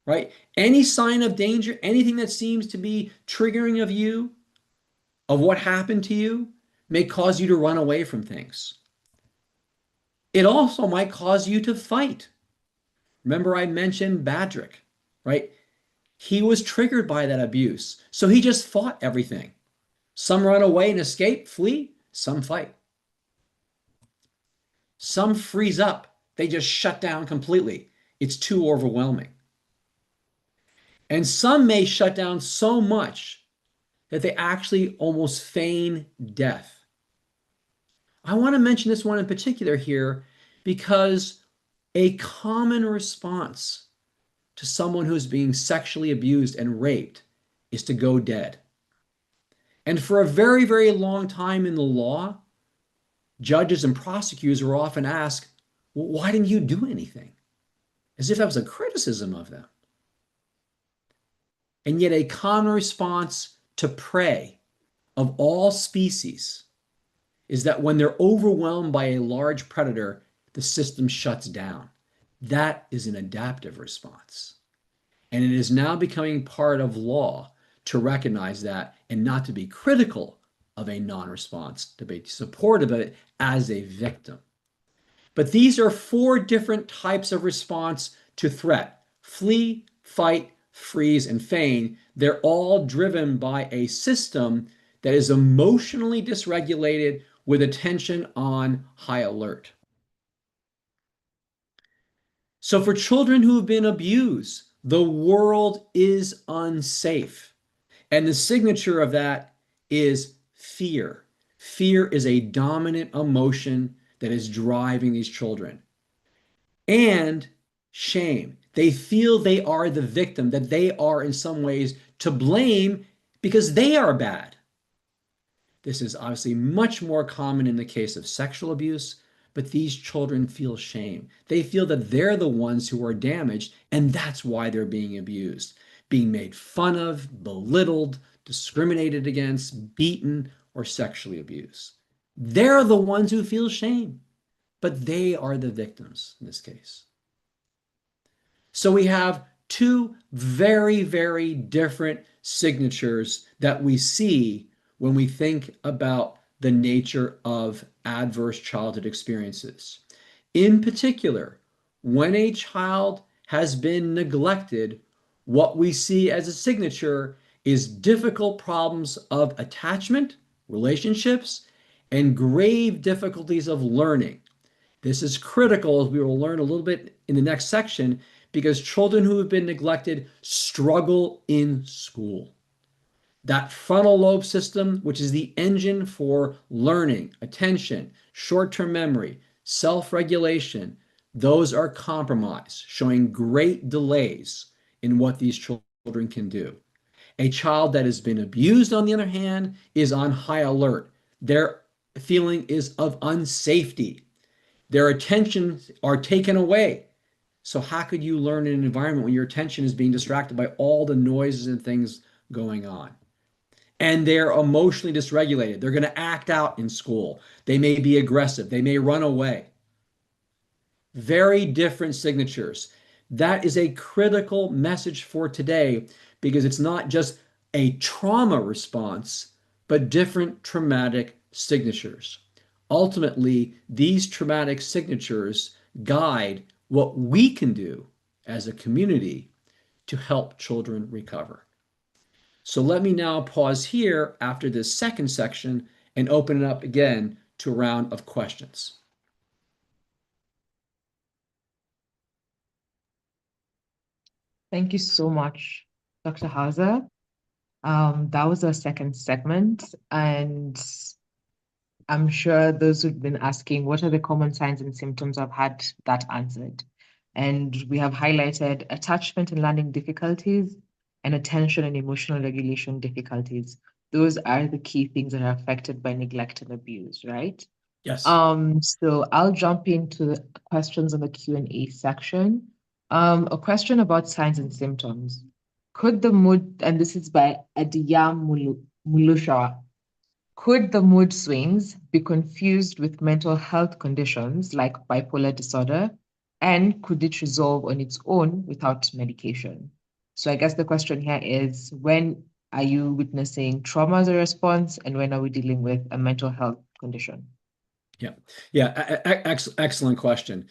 right? Any sign of danger, anything that seems to be triggering of you, of what happened to you may cause you to run away from things. It also might cause you to fight. Remember, I mentioned Badrick, right? He was triggered by that abuse, so he just fought everything. Some run away and escape, flee, some fight. Some freeze up, they just shut down completely. It's too overwhelming. And some may shut down so much that they actually almost feign death. I want to mention this one in particular here because a common response to someone who's being sexually abused and raped is to go dead. And for a very, very long time in the law, judges and prosecutors were often asked, well, why didn't you do anything? As if that was a criticism of them. And yet a common response to prey of all species is that when they're overwhelmed by a large predator, the system shuts down. That is an adaptive response. And it is now becoming part of law to recognize that and not to be critical of a non-response, to be supportive of it as a victim. But these are 4 different types of response to threat: flee, fight, freeze, and feign. They're all driven by a system that is emotionally dysregulated with attention on high alert. So for children who have been abused, the world is unsafe. And the signature of that is fear. Fear is a dominant emotion that is driving these children. And shame. They feel they are the victim, that they are in some ways to blame because they are bad. This is obviously much more common in the case of sexual abuse, but these children feel shame. They feel that they're the ones who are damaged, and that's why they're being abused, being made fun of, belittled, discriminated against, beaten, or sexually abused. They're the ones who feel shame, but they are the victims in this case. So we have 2 very, very different signatures that we see when we think about the nature of adverse childhood experiences. In particular, when a child has been neglected, what we see as a signature is difficult problems of attachment, relationships, and grave difficulties of learning. This is critical, as we will learn a little bit in the next section, because children who have been neglected struggle in school. That frontal lobe system, which is the engine for learning, attention, short-term memory, self-regulation, those are compromised, showing great delays in what these children can do. A child that has been abused, on the other hand, is on high alert. Their feeling is of unsafety. Their attentions are taken away. So how could you learn in an environment when your attention is being distracted by all the noises and things going on? And they're emotionally dysregulated. They're going to act out in school. They may be aggressive. They may run away. Very different signatures. That is a critical message for today because it's not just a trauma response, but different traumatic signatures. Ultimately, these traumatic signatures guide what we can do as a community to help children recover. So let me now pause here after this second section and open it up again to a round of questions. Thank you so much, Dr. Hauser. That was our second segment, and I'm sure those who've been asking, what are the common signs and symptoms, have had that answered. And we have highlighted attachment and learning difficulties and attention and emotional regulation difficulties. Those are the key things that are affected by neglect and abuse, right? Yes. So I'll jump into the questions in the Q&A section. A question about signs and symptoms. Could the mood, and this is by Adiyam Mulushawa, could the mood swings be confused with mental health conditions like bipolar disorder? And could it resolve on its own without medication? So I guess the question here is, when Are you witnessing trauma as a response? And when are we dealing with a mental health condition? Yeah, yeah, excellent question.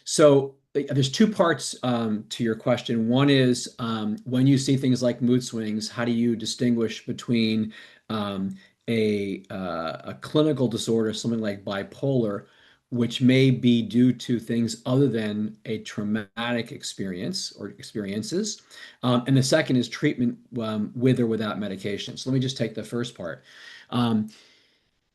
So there's two parts to your question. One is when you see things like mood swings, how do you distinguish between a clinical disorder, something like bipolar, which may be due to things other than a traumatic experience or experiences, and the second is treatment with or without medication. So let me just take the first part. Um,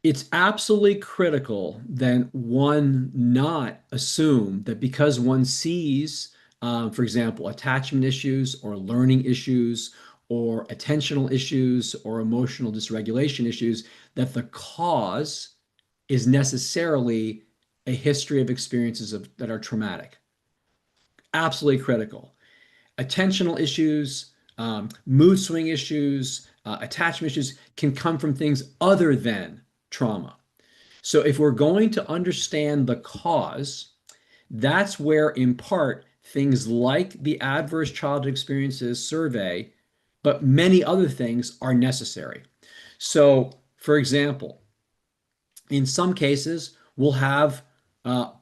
it's absolutely critical that one not assume that because one sees, for example, attachment issues or learning issues or attentional issues or emotional dysregulation issues, that the cause is necessarily a history of experiences that are traumatic. Absolutely critical. Attentional issues, mood swing issues, attachment issues can come from things other than trauma. So if we're going to understand the cause, that's where, in part, things like the Adverse Childhood Experiences Survey, but many other things are necessary. So, for example, in some cases, we'll have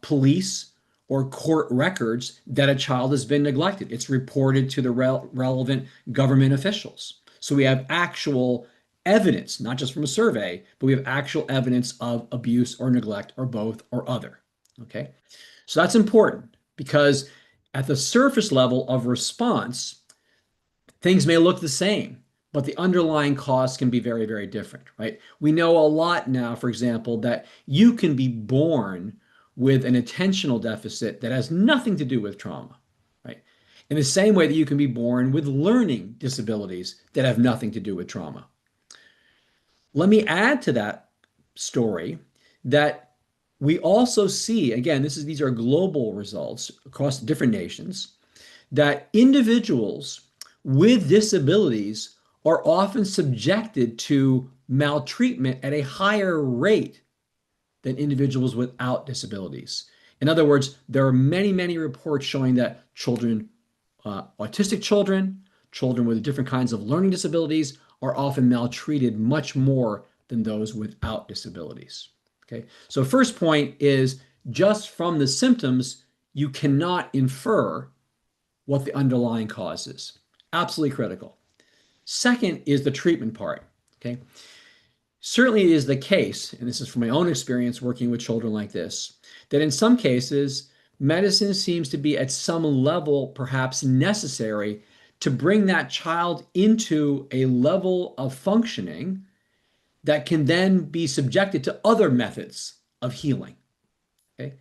police or court records that a child has been neglected. It's reported to the relevant government officials. So we have actual evidence, not just from a survey, but we have actual evidence of abuse or neglect or both or other. Okay. So that's important because at the surface level of response, things may look the same, but the underlying cause can be very, very different, right? We know a lot now, for example, that you can be born with an attentional deficit that has nothing to do with trauma, right? In the same way that you can be born with learning disabilities that have nothing to do with trauma. Let me add to that story that we also see, again, these are global results across different nations, that individuals with disabilities are often subjected to maltreatment at a higher rate than individuals without disabilities. In other words, there are many, many reports showing that children, autistic children, children with different kinds of learning disabilities are often maltreated much more than those without disabilities. Okay, so first point is just from the symptoms, you cannot infer what the underlying cause is. Absolutely critical. Second is the treatment part. Okay. Certainly it is the case, and this is from my own experience working with children like this, that in some cases, medicine seems to be at some level perhaps necessary to bring that child into a level of functioning that can then be subjected to other methods of healing. Okay.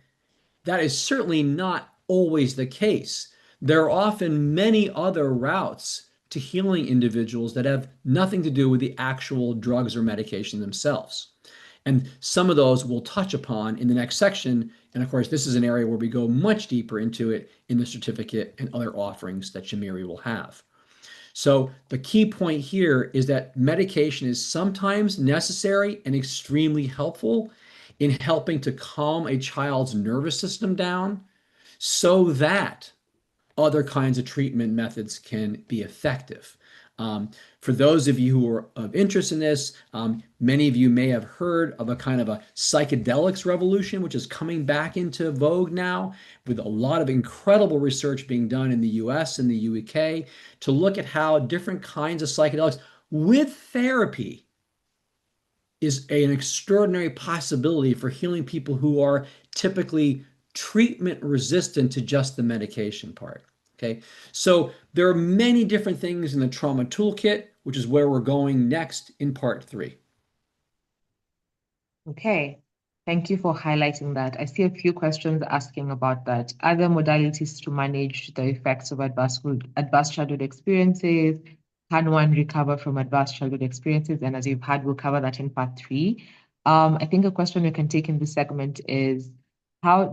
That is certainly not always the case. There are often many other routes to healing individuals that have nothing to do with the actual drugs or medication themselves. And some of those we'll touch upon in the next section. And of course, this is an area where we go much deeper into it in the certificate and other offerings that Shamiri will have. So the key point here is that medication is sometimes necessary and extremely helpful in helping to calm a child's nervous system down so that other kinds of treatment methods can be effective. For those of you who are of interest in this, many of you may have heard of a kind of a psychedelics revolution, which is coming back into vogue now, with a lot of incredible research being done in the US and the UK to look at how different kinds of psychedelics with therapy is an extraordinary possibility for healing people who are typically treatment resistant to just the medication part. Okay, so there are many different things in the trauma toolkit, which is where we're going next in part 3. Okay, thank you for highlighting that. I see a few questions asking about that. Are there modalities to manage the effects of adverse childhood experiences? Can one recover from adverse childhood experiences? And as you've had, we'll cover that in part 3. I think a question we can take in this segment is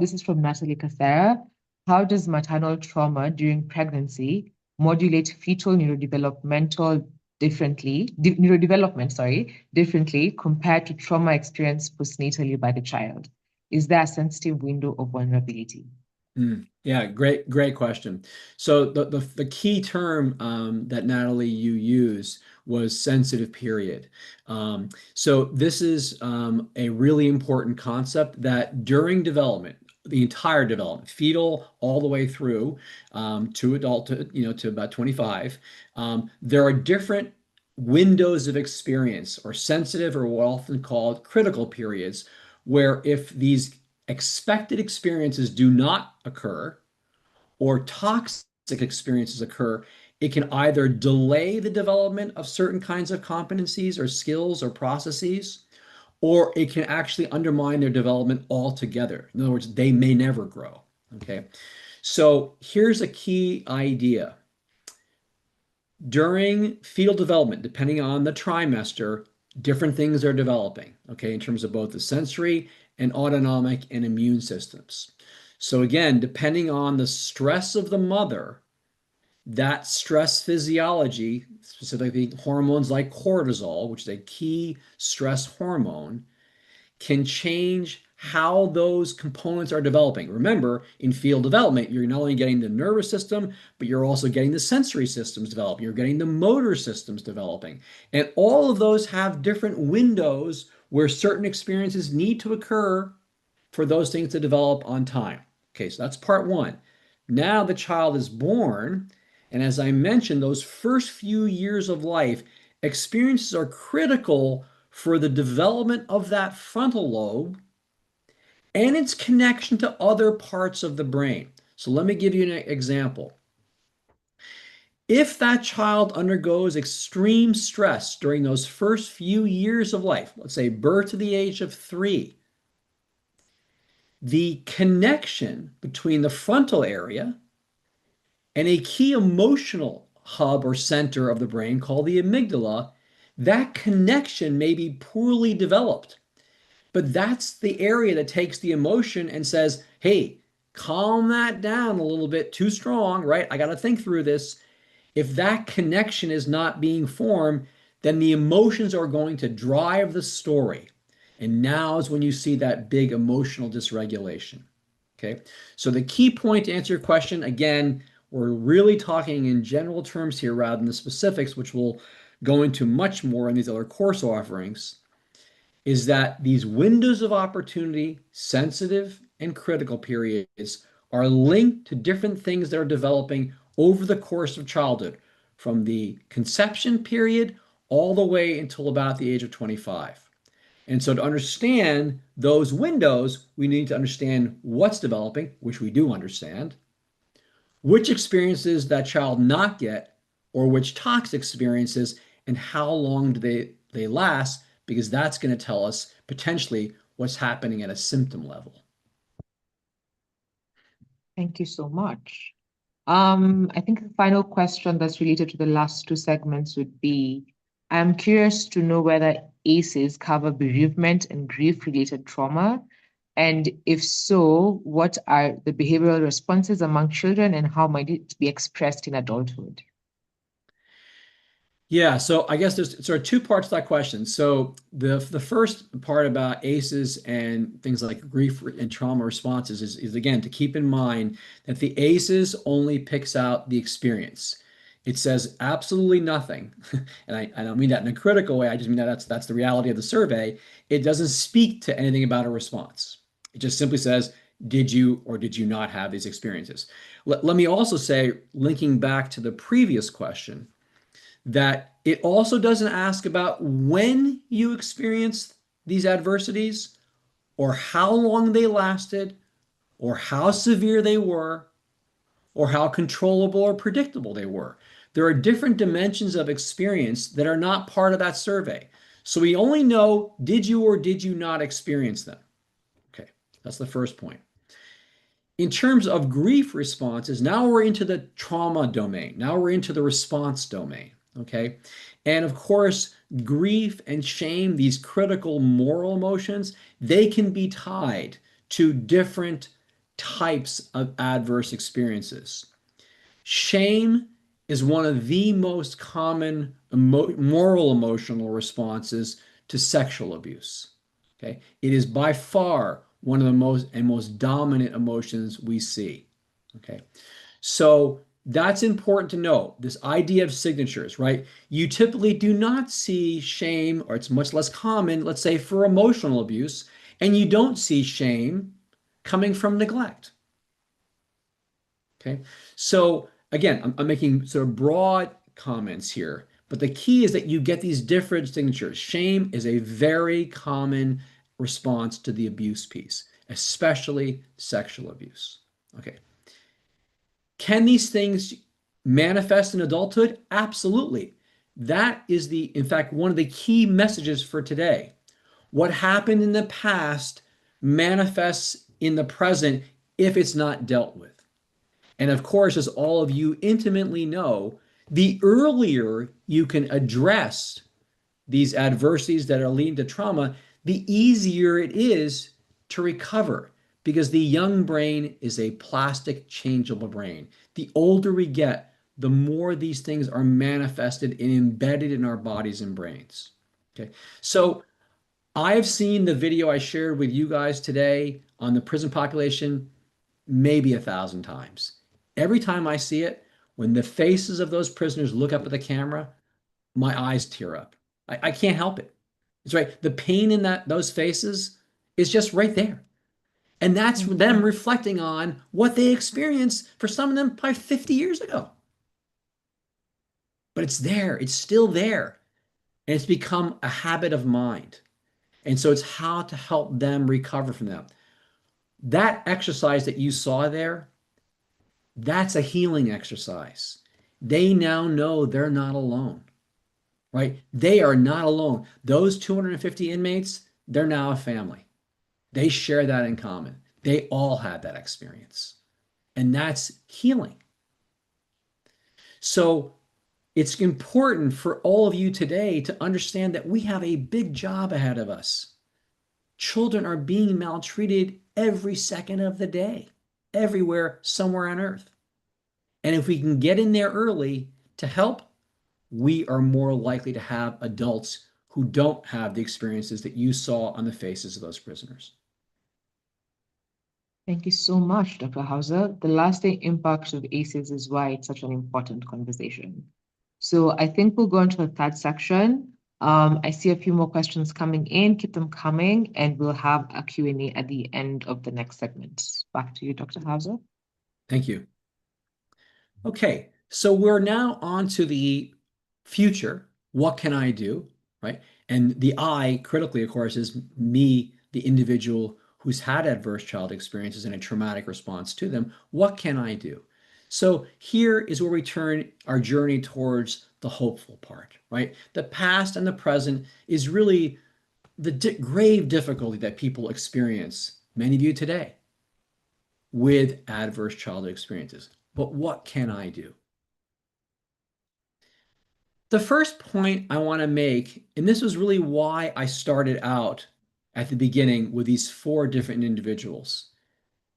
this is from Natalie Cacera. How does maternal trauma during pregnancy modulate fetal neurodevelopment differently compared to trauma experienced postnatally by the child? Is there a sensitive window of vulnerability? Yeah, great question. So the key term that Natalie you used was sensitive period. So this is a really important concept that during development, the entire development, fetal all the way through to adulthood, to about 25, there are different windows of experience or sensitive or what often called critical periods, where if these expected experiences do not occur or toxic experiences occur, it can either delay the development of certain kinds of competencies or skills or processes, or it can actually undermine their development altogether. In other words, they may never grow. Okay. So here's a key idea. During fetal development, depending on the trimester, different things are developing, okay, in terms of both the sensory and autonomic and immune systems. So again, depending on the stress of the mother, that stress physiology, specifically hormones like cortisol, which is a key stress hormone, can change how those components are developing. Remember, in field development, you're not only getting the nervous system, but you're also getting the sensory systems developing. You're getting the motor systems developing. And all of those have different windows where certain experiences need to occur for those things to develop on time. Okay, so that's part one. Now the child is born, and as I mentioned, those first few years of life, experiences are critical for the development of that frontal lobe and its connection to other parts of the brain. So let me give you an example. If that child undergoes extreme stress during those first few years of life, let's say birth to the age of 3, the connection between the frontal area and a key emotional hub or center of the brain called the amygdala, that connection may be poorly developed. But that's the area that takes the emotion and says, hey, calm that down a little bit, too strong, right? I got to think through this. If that connection is not being formed, then the emotions are going to drive the story. And now is when you see that big emotional dysregulation. Okay. So the key point to answer your question, again, we're really talking in general terms here rather than the specifics, which we'll go into much more in these other course offerings, is that these windows of opportunity, sensitive and critical periods, are linked to different things that are developing over the course of childhood, from the conception period all the way until about the age of 25. And so to understand those windows, we need to understand what's developing, which we do understand, which experiences that child not get, or which toxic experiences, and how long do they last, because that's going to tell us potentially what's happening at a symptom level. Thank you so much. I think the final question that's related to the last two segments would be, I'm curious to know whether ACEs cover bereavement and grief-related trauma, and if so, what are the behavioral responses among children and how might it be expressed in adulthood? Yeah, so I guess there's sort of two parts to that question. So the first part about ACEs and things like grief and trauma responses is again to keep in mind that the ACEs only picks out the experience. It says absolutely nothing, and I don't mean that in a critical way. I just mean that that's the reality of the survey. It doesn't speak to anything about a response. It just simply says, did you or did you not have these experiences? Let me also say, linking back to the previous question, that it also doesn't ask about when you experienced these adversities or how long they lasted or how severe they were or how controllable or predictable they were. There are different dimensions of experience that are not part of that survey. So we only know, did you or did you not experience them? Okay, that's the first point. In terms of grief responses, now we're into the trauma domain. Now we're into the response domain. Okay. And of course, grief and shame, these critical moral emotions, they can be tied to different types of adverse experiences. Shame is one of the most common moral emotional responses to sexual abuse. Okay. It is by far one of the most dominant emotions we see. Okay. So that's important to know. This idea of signatures, right? You typically do not see shame, or it's much less common, let's say, for emotional abuse, and you don't see shame coming from neglect. Okay. So again, I'm making sort of broad comments here, but the key is that you get these different signatures. Shame is a very common response to the abuse piece, especially sexual abuse. Okay. Can these things manifest in adulthood? Absolutely. That is in fact, one of the key messages for today. What happened in the past manifests in the present if it's not dealt with. And of course, as all of you intimately know, the earlier you can address these adversities that are leading to trauma, the easier it is to recover because the young brain is a plastic, changeable brain. The older we get, the more these things are manifested and embedded in our bodies and brains. Okay, so I've seen the video I shared with you guys today on the prison population maybe 1,000 times. Every time I see it, when the faces of those prisoners look up at the camera, my eyes tear up. I can't help it. It's right. The pain in those faces is just right there. And that's them reflecting on what they experienced for some of them probably 50 years ago. But it's there. It's still there. And it's become a habit of mind. And so it's how to help them recover from that. That exercise that you saw there, that's a healing exercise. They now know they're not alone, right? They are not alone. Those 250 inmates, they're now a family. They share that in common. They all had that experience. And that's healing. So it's important for all of you today to understand that we have a big job ahead of us. Children are being maltreated every second of the day, everywhere, somewhere on earth. And if we can get in there early to help, we are more likely to have adults who don't have the experiences that you saw on the faces of those prisoners. Thank you so much, Dr. Hauser. The lasting impact of ACEs is why it's such an important conversation. So I think we'll go into the third section. I see a few more questions coming in. Keep them coming, and we'll have a Q&A at the end of the next segment. Back to you, Dr. Hauser. Thank you. Okay, so we're now on to the future. What can I do, right? And the I, critically, of course, is me, the individual who's had adverse child experiences and a traumatic response to them. What can I do? So here is where we turn our journey towards the hopeful part, right? The past and the present is really the grave difficulty that people experience, many of you today, with adverse childhood experiences. But what can I do? The first point I want to make, and this was really why I started out at the beginning with these 4 different individuals,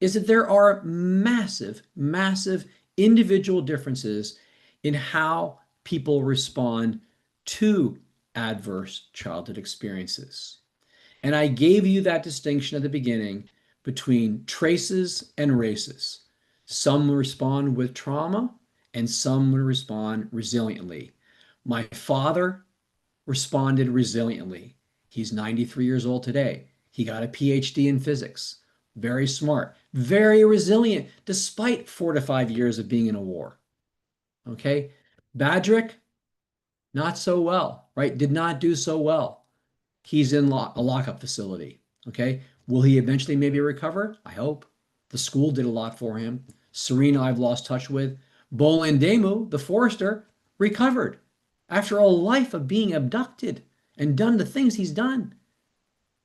is that there are massive, massive individual differences in how people respond to adverse childhood experiences. And I gave you that distinction at the beginning between traces and races. Some respond with trauma and some respond resiliently. My father responded resiliently. He's 93 years old today. He got a PhD in physics. Very smart, very resilient, despite 4 to 5 years of being in a war. Okay. Badrick, not so well, right? Did not do so well. He's in a lockup facility. Okay. Will he eventually maybe recover? I hope. The school did a lot for him. Serena, I've lost touch with. Bolandemu, the forester, recovered after a life of being abducted and done the things he's done.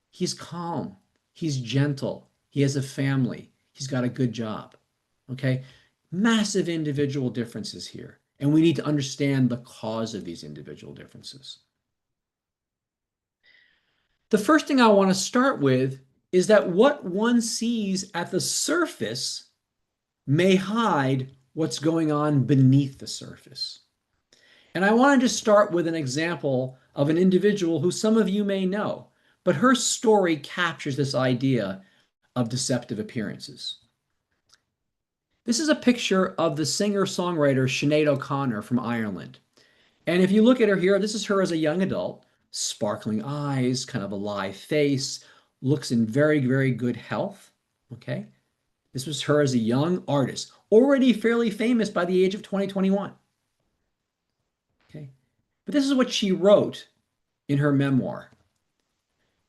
He's calm. He's gentle. He has a family. He's got a good job. Okay. Massive individual differences here. And we need to understand the cause of these individual differences. The first thing I want to start with is that what one sees at the surface may hide what's going on beneath the surface. And I wanted to start with an example of an individual who some of you may know, but her story captures this idea of deceptive appearances. This is a picture of the singer-songwriter Sinead O'Connor from Ireland. And if you look at her here, this is her as a young adult, sparkling eyes, kind of a live face, looks in very, very good health. Okay. This was her as a young artist, already fairly famous by the age of 2021. Okay. But this is what she wrote in her memoir.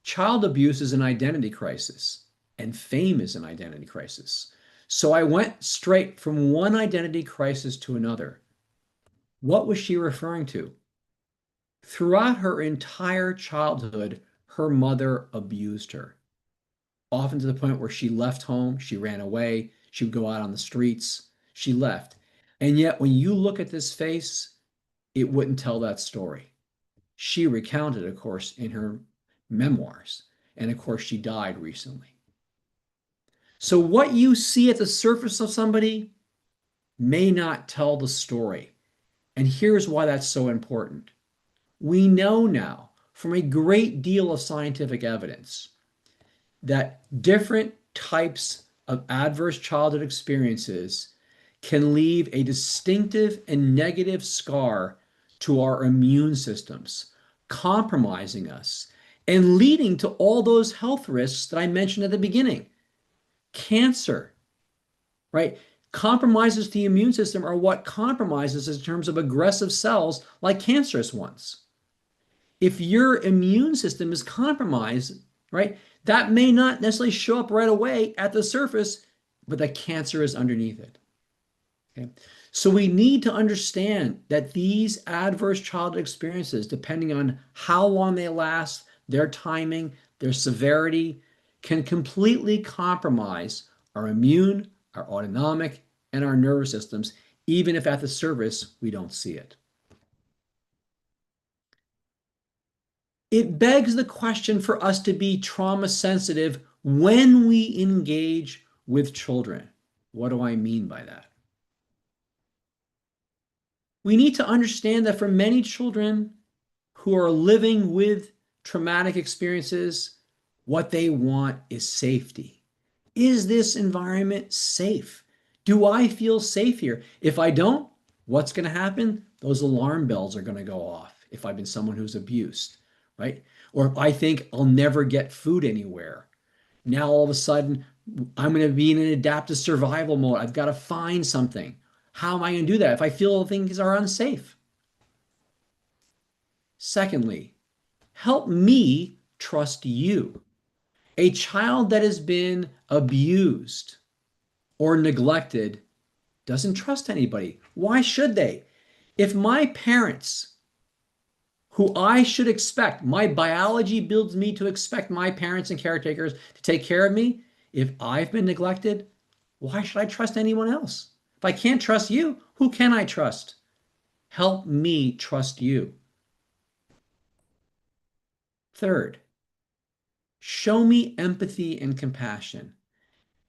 Child abuse is an identity crisis, and fame is an identity crisis. So I went straight from one identity crisis to another. What was she referring to? Throughout her entire childhood, her mother abused her, often to the point where she left home, she ran away, she would go out on the streets, she left. And yet, when you look at this face, it wouldn't tell that story. She recounted, of course, in her memoirs. And of course, she died recently. So, what you see at the surface of somebody may not tell the story. And here's why that's so important. We know now from a great deal of scientific evidence that different types of adverse childhood experiences can leave a distinctive and negative scar to our immune systems, compromising us and leading to all those health risks that I mentioned at the beginning. Cancer, right? Compromises to the immune system are what compromises in terms of aggressive cells like cancerous ones. If your immune system is compromised, right, that may not necessarily show up right away at the surface, but the cancer is underneath it. Okay? So we need to understand that these adverse childhood experiences, depending on how long they last, their timing, their severity, can completely compromise our immune, our autonomic, and our nervous systems, even if at the surface we don't see it. It begs the question for us to be trauma sensitive when we engage with children. What do I mean by that? We need to understand that for many children who are living with traumatic experiences, what they want is safety. Is this environment safe? Do I feel safe here? If I don't, what's going to happen? Those alarm bells are going to go off if I've been someone who's abused, right? Or if I think I'll never get food anywhere. Now all of a sudden, I'm going to be in an adaptive survival mode. I've got to find something. How am I going to do that if I feel things are unsafe? Secondly, help me trust you. A child that has been abused or neglected doesn't trust anybody. Why should they? If my parents, who I should expect, my biology builds me to expect my parents and caretakers to take care of me, if I've been neglected, why should I trust anyone else? If I can't trust you, who can I trust? Help me trust you. Third, show me empathy and compassion.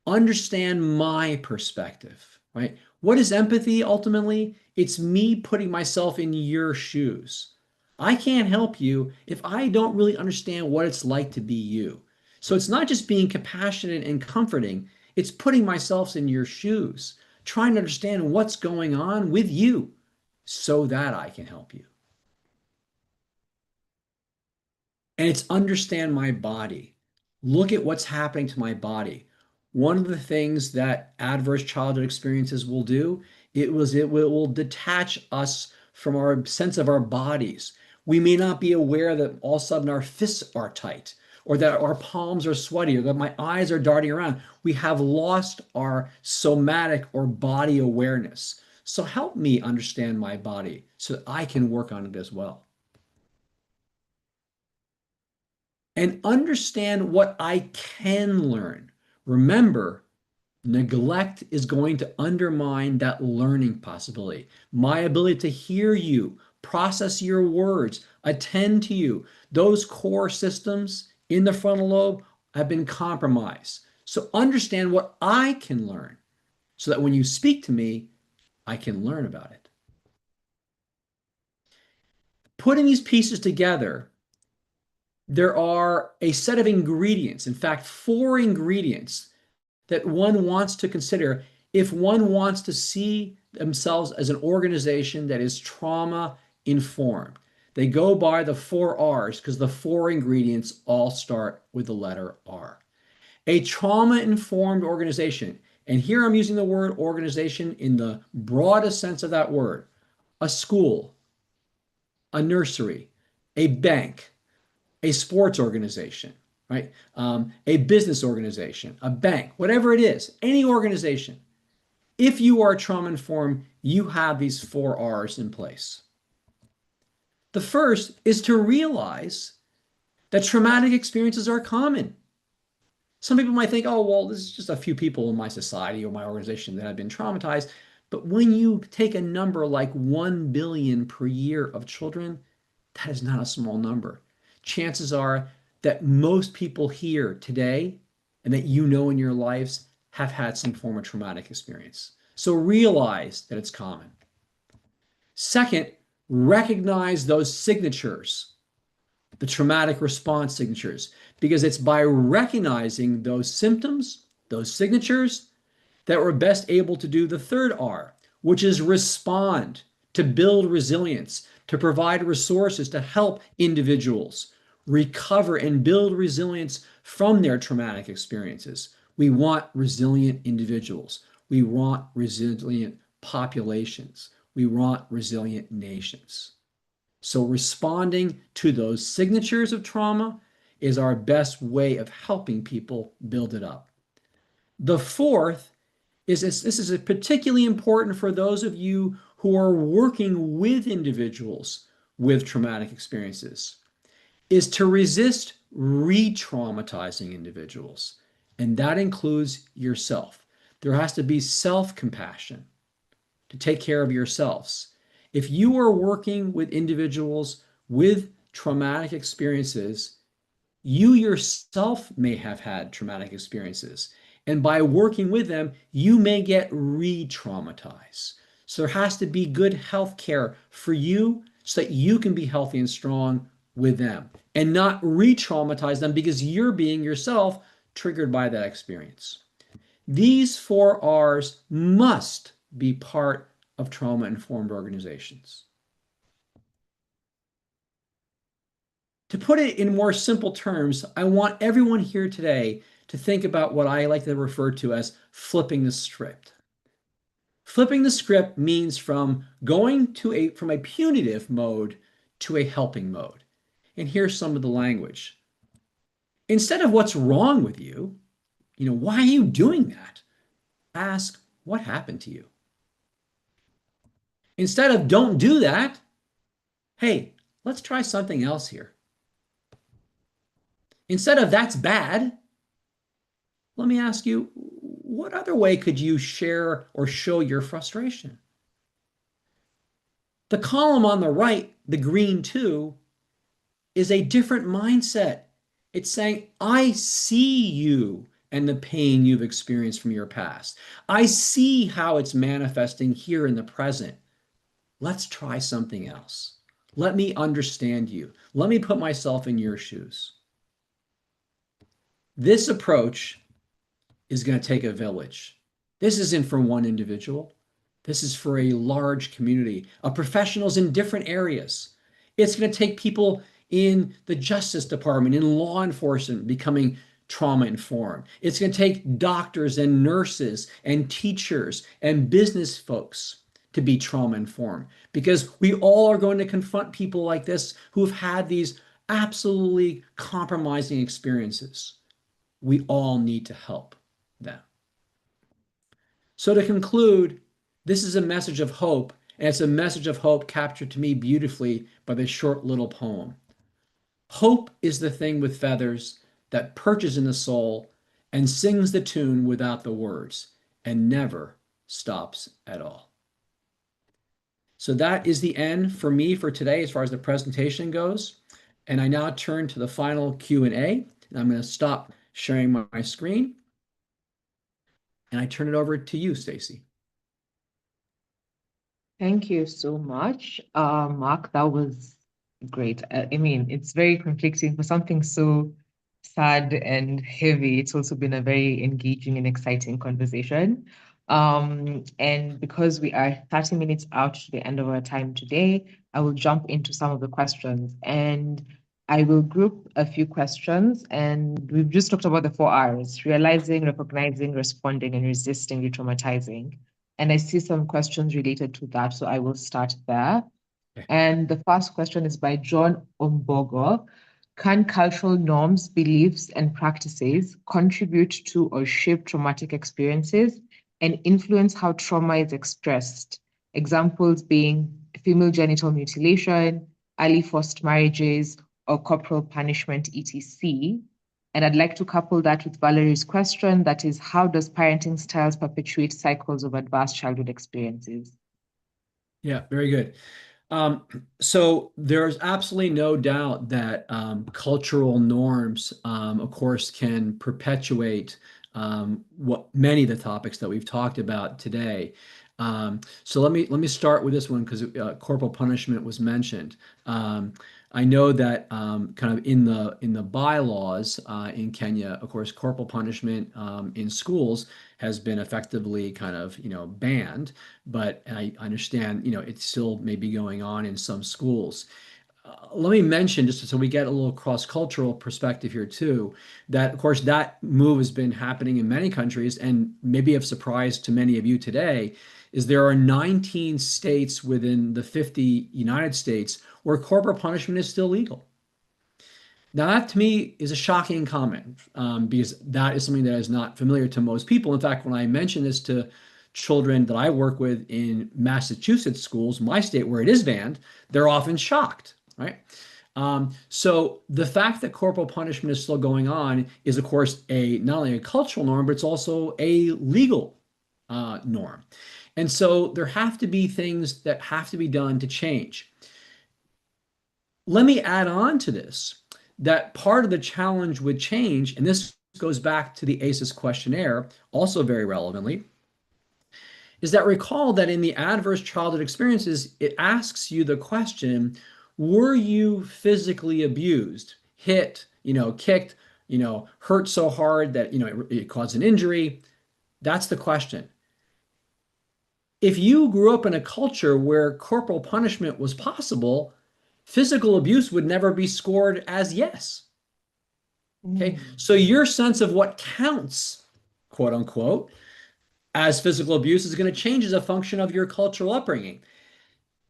Understand my perspective, right? What is empathy ultimately? It's me putting myself in your shoes. I can't help you if I don't really understand what it's like to be you. So it's not just being compassionate and comforting, it's putting myself in your shoes, trying to understand what's going on with you so that I can help you. And it's understand my body. Look at what's happening to my body. One of the things that adverse childhood experiences will do, it will detach us from our sense of our bodies. We may not be aware that all of a sudden our fists are tight, or that our palms are sweaty, or that my eyes are darting around. We have lost our somatic or body awareness. So help me understand my body so that I can work on it as well. And understand what I can learn. Remember, neglect is going to undermine that learning possibility. My ability to hear you, process your words, attend to you, those core systems in the frontal lobe have been compromised. So understand what I can learn so that when you speak to me, I can learn about it. Putting these pieces together, there are a set of ingredients, in fact, 4 ingredients that one wants to consider if one wants to see themselves as an organization that is trauma informed. They go by the 4 R's because the 4 ingredients all start with the letter R. A trauma informed organization, and here I'm using the word organization in the broadest sense of that word, a school, a nursery, a bank, a sports organization, right? A business organization, a bank, whatever it is, any organization. If you are trauma informed, you have these 4 R's in place. The first is to realize that traumatic experiences are common. Some people might think, oh, well, this is just a few people in my society or my organization that have been traumatized. But when you take a number like 1 billion per year of children, that is not a small number. Chances are that most people here today and that you know in your lives have had some form of traumatic experience. So realize that it's common. Second, recognize those signatures, the traumatic response signatures, because it's by recognizing those symptoms, those signatures, that we're best able to do the third R, which is respond, to build resilience, to provide resources to help individuals recover and build resilience from their traumatic experiences. We want resilient individuals. We want resilient populations. We want resilient nations. So responding to those signatures of trauma is our best way of helping people build it up. The fourth is this is particularly important for those of you who are working with individuals with traumatic experiences, is to resist re-traumatizing individuals. And that includes yourself. There has to be self-compassion to take care of yourselves. If you are working with individuals with traumatic experiences, you yourself may have had traumatic experiences. And by working with them, you may get re-traumatized. So there has to be good health care for you so that you can be healthy and strong with them and not re-traumatize them because you're being yourself triggered by that experience. These 4 R's must be part of trauma-informed organizations. To put it in more simple terms, I want everyone here today to think about what I like to refer to as flipping the script. Flipping the script means from going from a punitive mode to a helping mode. And here's some of the language. Instead of what's wrong with you, why are you doing that? Ask, what happened to you? Instead of don't do that, hey, let's try something else here. Instead of that's bad, let me ask you, what other way could you share or show your frustration? The column on the right, the green 2, is a different mindset. It's saying, I see you and the pain you've experienced from your past. I see how it's manifesting here in the present. Let's try something else. Let me understand you. Let me put myself in your shoes. This approach is going to take a village. This isn't for one individual. This is for a large community of professionals in different areas. It's going to take people in the Justice Department, in law enforcement, becoming trauma informed. It's going to take doctors and nurses and teachers and business folks to be trauma informed, because we all are going to confront people like this who have had these absolutely compromising experiences. We all need to help them. So to conclude, this is a message of hope, and it's a message of hope captured to me beautifully by this short little poem. Hope is the thing with feathers that perches in the soul and sings the tune without the words and never stops at all. So that is the end for me for today as far as the presentation goes. And I now turn to the final Q&A, and I'm going to stop sharing my screen. And I turn it over to you, Stacy. Thank you so much, Marc. That was Great. I mean, it's very conflicting for something so sad and heavy. It's also been a very engaging and exciting conversation. And because we are 30 minutes out to the end of our time today, I will jump into some of the questions. And I will group a few questions. And we've just talked about the 4 Rs: realizing, recognizing, responding, and resisting re-traumatizing. And I see some questions related to that. So I will start there. Okay. And the first question is by John Ombogo. Can cultural norms, beliefs, and practices contribute to or shape traumatic experiences and influence how trauma is expressed? Examples being female genital mutilation, early forced marriages, or corporal punishment, etc. And I'd like to couple that with Valerie's question, that is, how does parenting styles perpetuate cycles of adverse childhood experiences? Yeah, very good. Um, so there's absolutely no doubt that cultural norms, of course, can perpetuate what many of the topics that we've talked about today. So let me start with this one because corporal punishment was mentioned. I know that kind of in the bylaws in Kenya, of course, corporal punishment in schools has been effectively kind of banned, but I understand it still may be going on in some schools. Let me mention, just so we get a little cross-cultural perspective here too, that of course that move has been happening in many countries, and maybe of surprise to many of you today is there are 19 states within the 50 United States where corporal punishment is still legal. Now, that to me is a shocking comment because that is something that is not familiar to most people. In fact, when I mention this to children that I work with in Massachusetts schools, my state where it is banned, they're often shocked, right? So the fact that corporal punishment is still going on is, of course, a not only a cultural norm, but it's also a legal norm. And so there have to be things that have to be done to change. Let me add on to this that part of the challenge with change, and this goes back to the ACEs questionnaire, also very relevantly, is that recall that in the adverse childhood experiences, it asks you the question, were you physically abused, hit, kicked, hurt so hard that, it caused an injury? That's the question. If you grew up in a culture where corporal punishment was possible, physical abuse would never be scored as yes. Okay. So your sense of what counts, quote unquote, as physical abuse is going to change as a function of your cultural upbringing.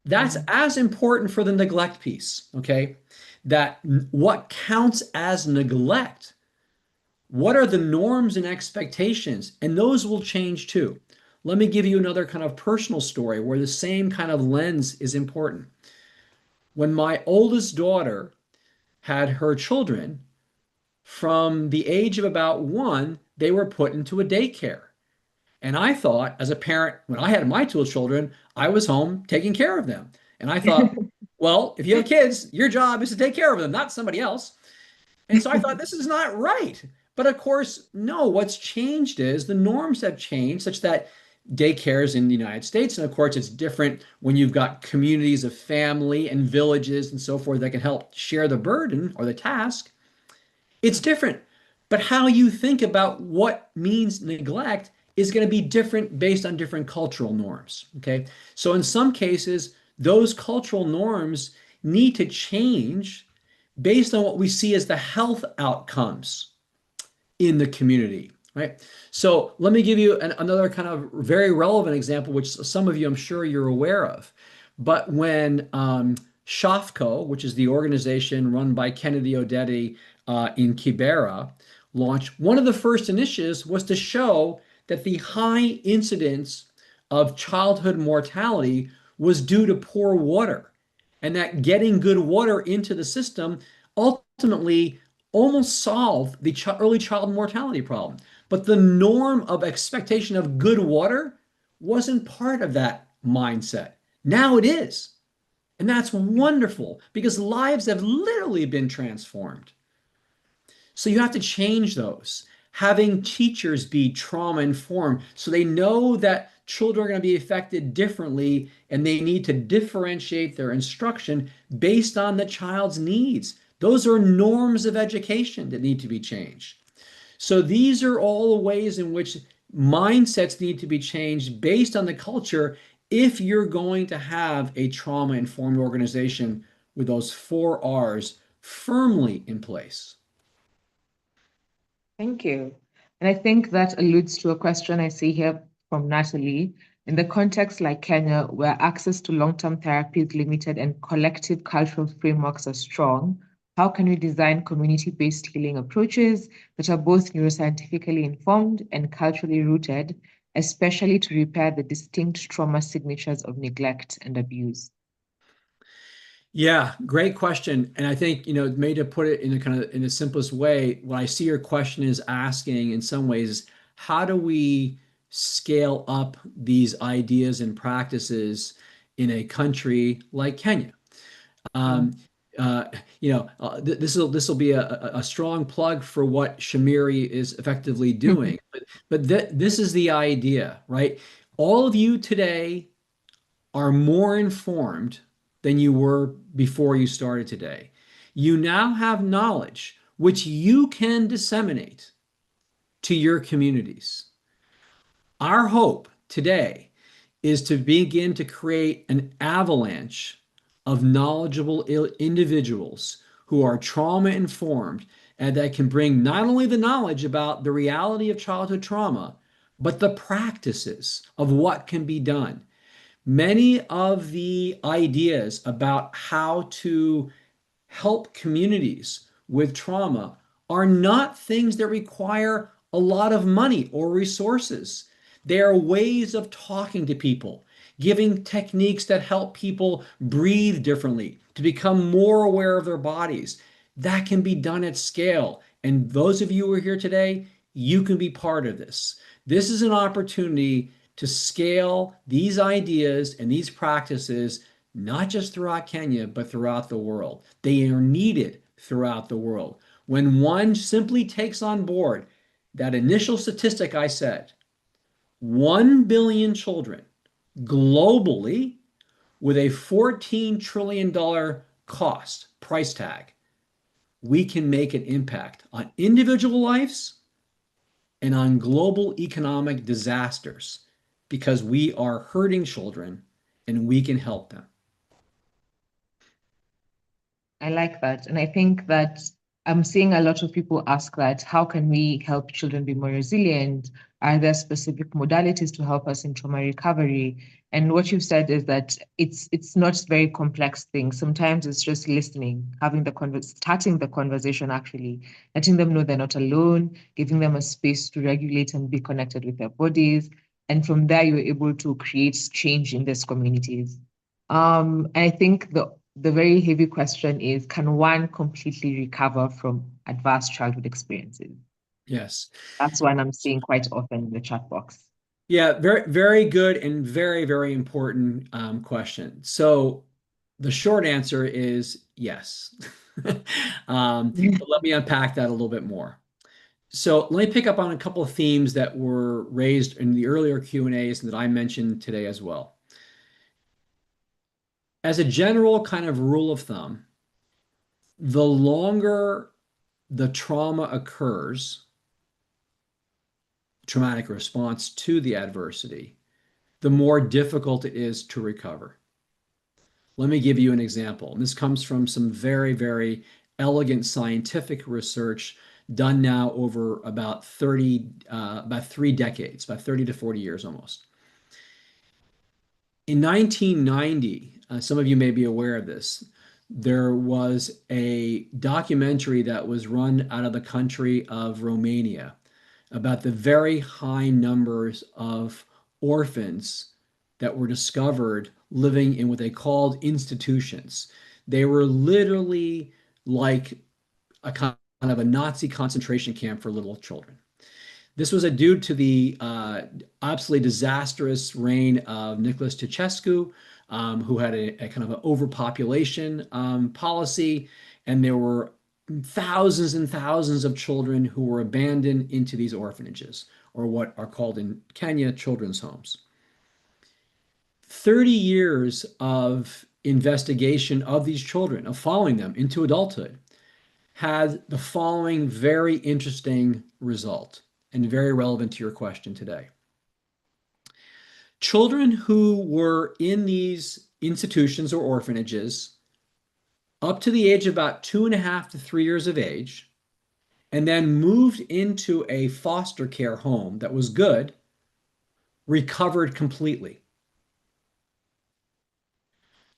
That's as important for the neglect piece. Okay. That what counts as neglect, what are the norms and expectations? And those will change too. Let me give you another kind of personal story where the same kind of lens is important. When my oldest daughter had her children, from the age of about 1, they were put into a daycare. And I thought, as a parent, when I had my 2 children, I was home taking care of them. And I thought, well, if you have kids, your job is to take care of them, not somebody else. And so I thought, this is not right. But of course, no, what's changed is the norms have changed such that daycares in the United States, and of course, it's different when you've got communities of family and villages and so forth that can help share the burden or the task. It's different. But how you think about what means neglect is going to be different based on different cultural norms. Okay. So in some cases, those cultural norms need to change based on what we see as the health outcomes in the community. Right. So let me give you another kind of very relevant example, which some of you, I'm sure you're aware of. But when SHAFCO, which is the organization run by Kennedy Odetti in Kibera, launched, one of the first initiatives was to show that the high incidence of childhood mortality was due to poor water, and that getting good water into the system ultimately almost solved the early child mortality problem. But the norm of expectation of good water wasn't part of that mindset. Now it is. And that's wonderful because lives have literally been transformed. So you have to change those. Having teachers be trauma informed so they know that children are going to be affected differently, and they need to differentiate their instruction based on the child's needs. Those are norms of education that need to be changed. So these are all the ways in which mindsets need to be changed based on the culture if you're going to have a trauma-informed organization with those 4 R's firmly in place. Thank you. And I think that alludes to a question I see here from Natalie. In the context like Kenya, where access to long-term therapy is limited and collective cultural frameworks are strong, how can we design community-based healing approaches that are both neuroscientifically informed and culturally rooted, especially to repair the distinct trauma signatures of neglect and abuse? Yeah, great question. And I think, maybe to put it in a kind of in the simplest way, what I see your question is asking in some ways is how do we scale up these ideas and practices in a country like Kenya? Um, uh, this will be a strong plug for what Shamiri is effectively doing. But this is the idea, right? All of you today are more informed than you were before you started today. You now have knowledge which you can disseminate to your communities. Our hope today is to begin to create an avalanche of knowledgeable individuals who are trauma informed and that can bring not only the knowledge about the reality of childhood trauma, but the practices of what can be done. Many of the ideas about how to help communities with trauma are not things that require a lot of money or resources. They are ways of talking to people, giving techniques that help people breathe differently, to become more aware of their bodies. That can be done at scale. And those of you who are here today, you can be part of this. This is an opportunity to scale these ideas and these practices, not just throughout Kenya, but throughout the world. They are needed throughout the world. When one simply takes on board that initial statistic I said, 1 billion children globally with a $14 trillion price tag, we can make an impact on individual lives and on global economic disasters because we are hurting children and we can help them. I like that. And I think that I'm seeing a lot of people ask that, how can we help children be more resilient? Are there specific modalities to help us in trauma recovery? And what you've said is that it's not very complex things. Sometimes it's just listening, starting the conversation, actually, letting them know they're not alone, giving them a space to regulate and be connected with their bodies. And from there, you're able to create change in these communities. I think the very heavy question is, can one completely recover from adverse childhood experiences? Yes. That's one I'm seeing quite often in the chat box. Yeah, very, very good and very, very important question. So the short answer is yes. But let me unpack that a little bit more. So let me pick up on a couple of themes that were raised in the earlier Q&As and that I mentioned today as well. As a general kind of rule of thumb, the longer the trauma occurs, traumatic response to the adversity, the more difficult it is to recover. Let me give you an example. And this comes from some very, very elegant scientific research done now over about 3 decades, about 30 to 40 years almost. In 1990, some of you may be aware of this, there was a documentary that was run out of the country of Romania about the very high numbers of orphans that were discovered living in what they called institutions. They were literally like a kind of a Nazi concentration camp for little children. This was due to the absolutely disastrous reign of Nicholas Ceausescu, who had a kind of an overpopulation policy, and there were thousands and thousands of children who were abandoned into these orphanages, or what are called in Kenya children's homes. 30 years of investigation of these children, of following them into adulthood, had the following very interesting result and very relevant to your question today. Children who were in these institutions or orphanages up to the age of about 2.5 to 3 years of age, and then moved into a foster care home that was good, recovered completely.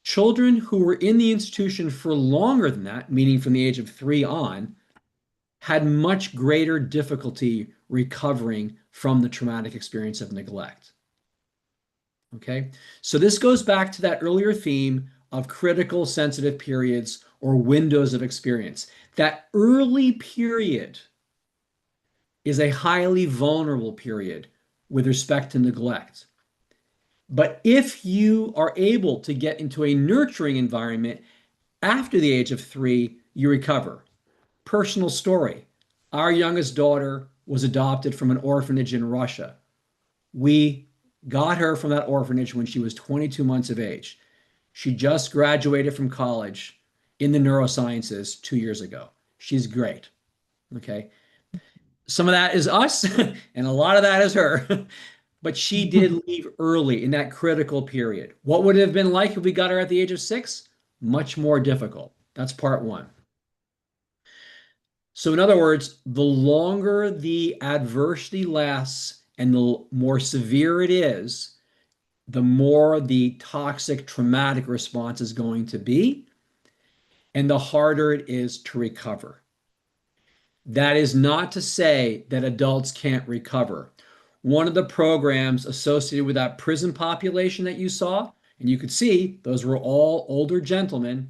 Children who were in the institution for longer than that, meaning from the age of 3 on, had much greater difficulty recovering from the traumatic experience of neglect. Okay, so this goes back to that earlier theme of critical sensitive periods or windows of experience. That early period is a highly vulnerable period with respect to neglect. But if you are able to get into a nurturing environment after the age of 3, you recover. Personal story. Our youngest daughter was adopted from an orphanage in Russia. We got her from that orphanage when she was 22 months of age. She just graduated from college in the neurosciences 2 years ago. She's great. Okay. Some of that is us, and a lot of that is her. But she did leave early in that critical period. What would it have been like if we got her at the age of 6? Much more difficult. That's part one. So, in other words, the longer the adversity lasts and the more severe it is, the more the toxic, traumatic response is going to be, and the harder it is to recover. That is not to say that adults can't recover. One of the programs associated with that prison population that you saw, and you could see those were all older gentlemen,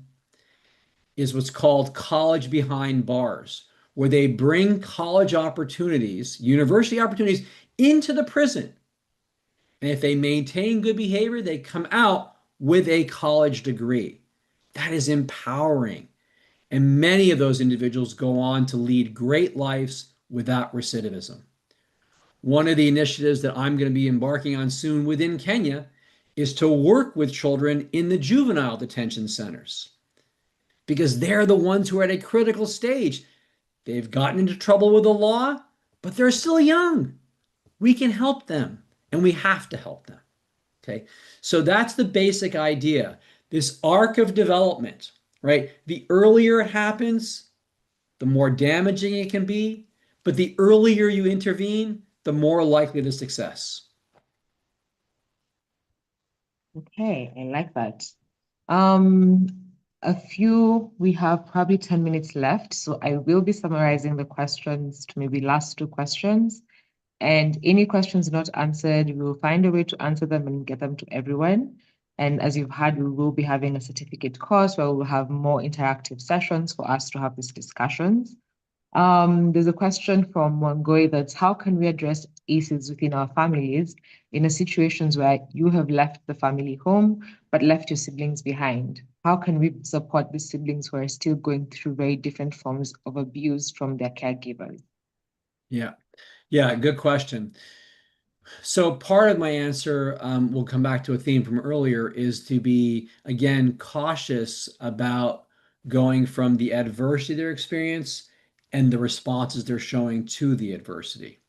is what's called college behind bars, where they bring college opportunities, university opportunities into the prison. And if they maintain good behavior, they come out with a college degree. That is empowering. And many of those individuals go on to lead great lives without recidivism. One of the initiatives that I'm going to be embarking on soon within Kenya is to work with children in the juvenile detention centers, because they're the ones who are at a critical stage. They've gotten into trouble with the law, but they're still young. We can help them, and we have to help them. Okay, so that's the basic idea. This arc of development, right? The earlier it happens, the more damaging it can be, but the earlier you intervene, the more likely the success. Okay, I like that. We have probably 10 minutes left, so I will be summarizing the questions to maybe last 2 questions. And any questions not answered, we will find a way to answer them and get them to everyone. And as you've heard, we will be having a certificate course where we'll have more interactive sessions for us to have these discussions. There's a question from Wangoi that's how can we address ACEs within our families in a situations where you have left the family home but left your siblings behind? How can we support the siblings who are still going through very different forms of abuse from their caregivers? Yeah, good question. So part of my answer, will come back to a theme from earlier, is to be, again, cautious about going from the adversity they're experiencing and the responses they're showing to the adversity.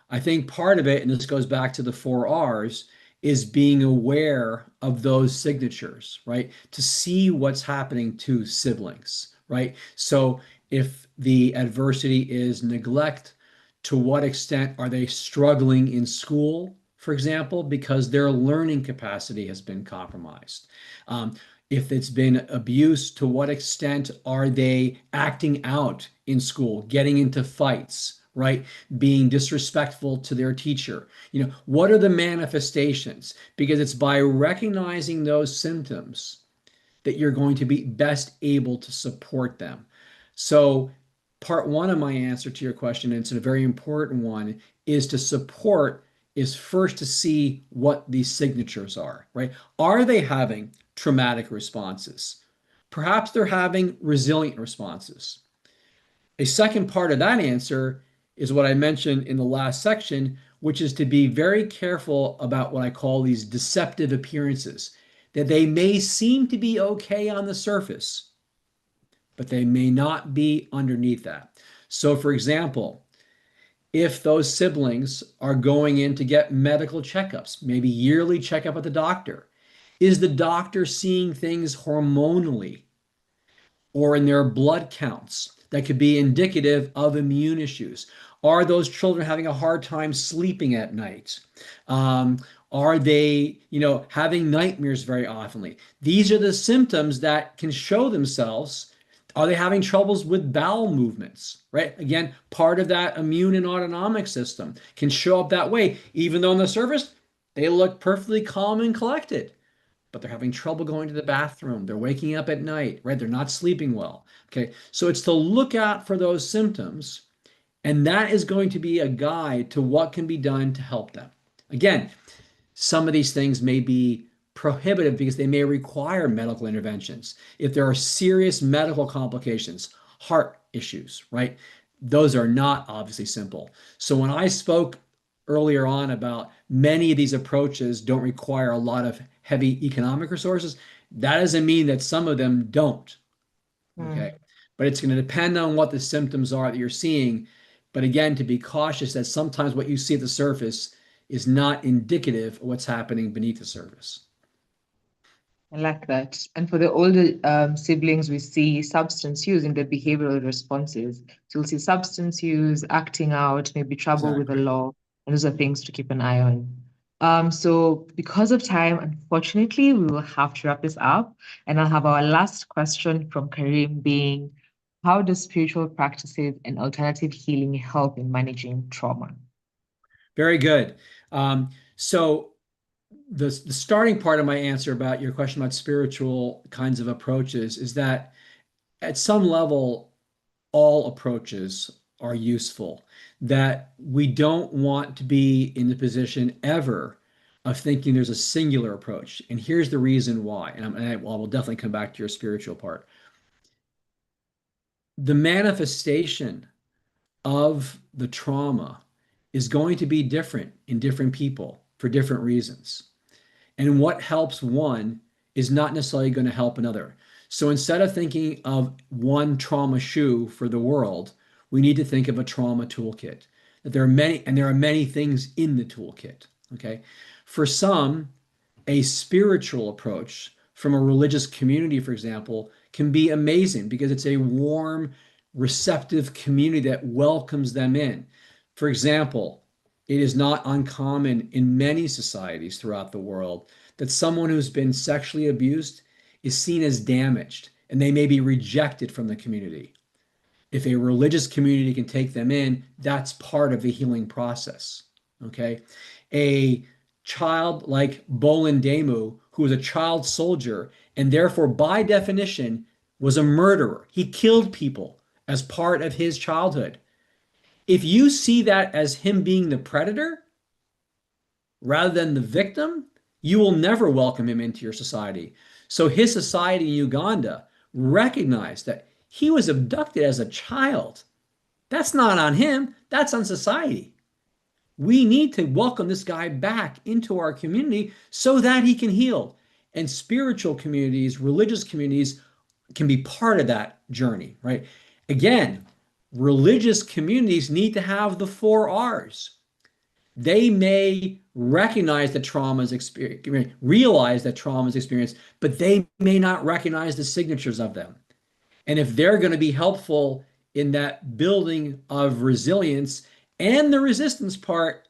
I think part of it, and this goes back to the 4 R's, is being aware of those signatures, right? To see what's happening to siblings, right? So if the adversity is neglect, to what extent are they struggling in school, for example, because their learning capacity has been compromised? If it's been abuse, to what extent are they acting out in school, getting into fights, right? Being disrespectful to their teacher? What are the manifestations? Because it's by recognizing those symptoms that you're going to be best able to support them. So part one of my answer to your question, and it's a very important one, is first to see what these signatures are, right? Are they having traumatic responses? Perhaps they're having resilient responses. A second part of that answer is what I mentioned in the last section, which is to be very careful about what I call these deceptive appearances, that they may seem to be okay on the surface, but they may not be underneath that. So, for example, if those siblings are going in to get medical checkups, maybe yearly checkup at the doctor, is the doctor seeing things hormonally or in their blood counts that could be indicative of immune issues? Are those children having a hard time sleeping at night? Are they, having nightmares very oftenly? These are the symptoms that can show themselves. Are they having troubles with bowel movements, right? Again, part of that immune and autonomic system can show up that way, even though on the surface they look perfectly calm and collected, but they're having trouble going to the bathroom. They're waking up at night, right? They're not sleeping well. Okay. So it's to look out for those symptoms, and that is going to be a guide to what can be done to help them. Again, some of these things may be prohibitive because they may require medical interventions. If there are serious medical complications, heart issues, right? Those are not obviously simple. So when I spoke earlier on about many of these approaches don't require a lot of heavy economic resources, that doesn't mean that some of them don't. Okay. But it's going to depend on what the symptoms are that you're seeing. But again, to be cautious that sometimes what you see at the surface is not indicative of what's happening beneath the surface. I like that. And for the older siblings, we see substance use in the behavioral responses. So we'll see substance use, acting out, maybe trouble with the law, and those are things to keep an eye on. So because of time, unfortunately, we will have to wrap this up. And I'll have our last question from Karim being, how do spiritual practices and alternative healing help in managing trauma? Very good. So the starting part of my answer about your question about spiritual kinds of approaches is that at some level, all approaches are useful, that we don't want to be in the position ever of thinking there's a singular approach. And here's the reason why. And I will definitely come back to your spiritual part. The manifestation of the trauma is going to be different in different people for different reasons. And what helps one is not necessarily going to help another. So instead of thinking of one trauma shoe for the world, we need to think of a trauma toolkit. That there are many things in the toolkit. Okay. For some, a spiritual approach from a religious community, for example, can be amazing because it's a warm, receptive community that welcomes them in. For example, it is not uncommon in many societies throughout the world that someone who's been sexually abused is seen as damaged and they may be rejected from the community. If a religious community can take them in, that's part of the healing process. Okay. A child like Bolan Demu, who was a child soldier and therefore by definition was a murderer. He killed people as part of his childhood. If you see that as him being the predator rather than the victim, you will never welcome him into your society. So his society in Uganda recognized that he was abducted as a child. That's not on him, that's on society. We need to welcome this guy back into our community so that he can heal. And spiritual communities, religious communities can be part of that journey, right? Again, religious communities need to have the 4 R's. They may recognize that trauma is experienced, realize that trauma is experienced, but they may not recognize the signatures of them. And if they're going to be helpful in that building of resilience and the resistance part,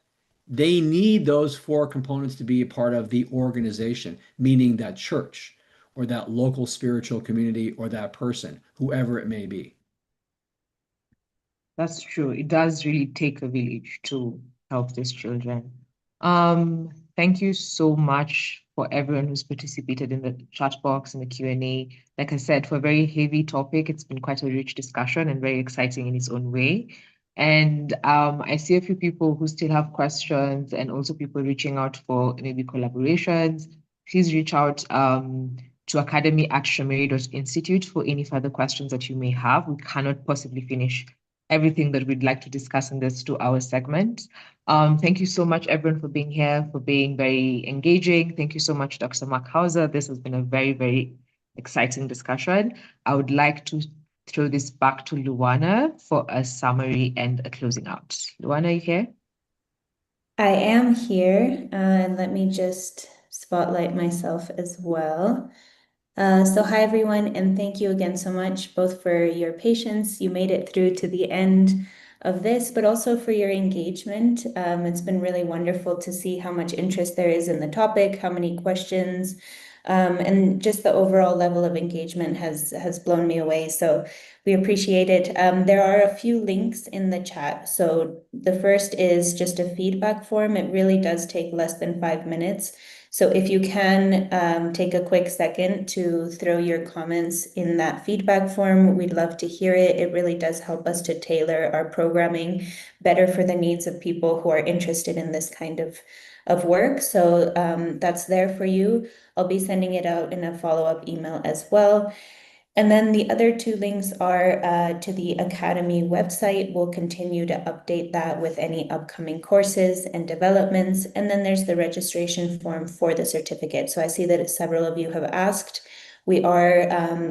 they need those 4 components to be a part of the organization, meaning that church or that local spiritual community or that person, whoever it may be. That's true. It does really take a village to help these children. Thank you so much for everyone who's participated in the chat box and the Q&A. Like I said, for a very heavy topic, it's been quite a rich discussion and very exciting in its own way. And I see a few people who still have questions and also people reaching out for maybe collaborations. Please reach out to academy@shamiri.institute for any further questions that you may have. We cannot possibly finish everything that we'd like to discuss in this 2-hour segment. Thank you so much, everyone, for being here, for being very engaging. Thank you so much, Dr. Marc Hauser. This has been a very, very exciting discussion. I would like to throw this back to Luana for a summary and a closing out. Luana, are you here? I am here, and let me just spotlight myself as well. So hi everyone, and thank you again so much, both for your patience. You made it through to the end of this, but also for your engagement. It's been really wonderful to see how much interest there is in the topic, how many questions, and just the overall level of engagement has blown me away. So we appreciate it. There are a few links in the chat. So the first is just a feedback form. It really does take less than 5 minutes. So if you can take a quick second to throw your comments in that feedback form, we'd love to hear it. It really does help us to tailor our programming better for the needs of people who are interested in this kind of work. So that's there for you. I'll be sending it out in a follow-up email as well. And then the other two links are to the Academy website. We'll continue to update that with any upcoming courses and developments. And then there's the registration form for the certificate. So I see that several of you have asked. We are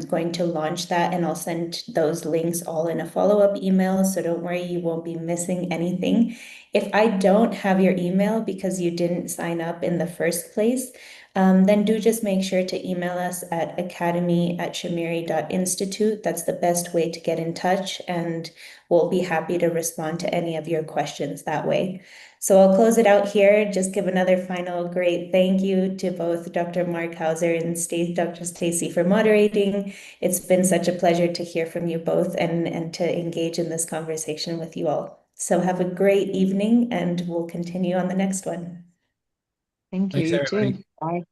going to launch that, and I'll send those links all in a follow-up email. So don't worry, you won't be missing anything. If I don't have your email because you didn't sign up in the first place, then do just make sure to email us at academy@shamiri.institute. That's the best way to get in touch, and we'll be happy to respond to any of your questions that way. So I'll close it out here. Just give another final great thank you to both Dr. Marc Hauser and Dr. Stacy for moderating. It's been such a pleasure to hear from you both and to engage in this conversation with you all. So have a great evening, and we'll continue on the next one. Thank you. Thanks, You everybody. too. Bye.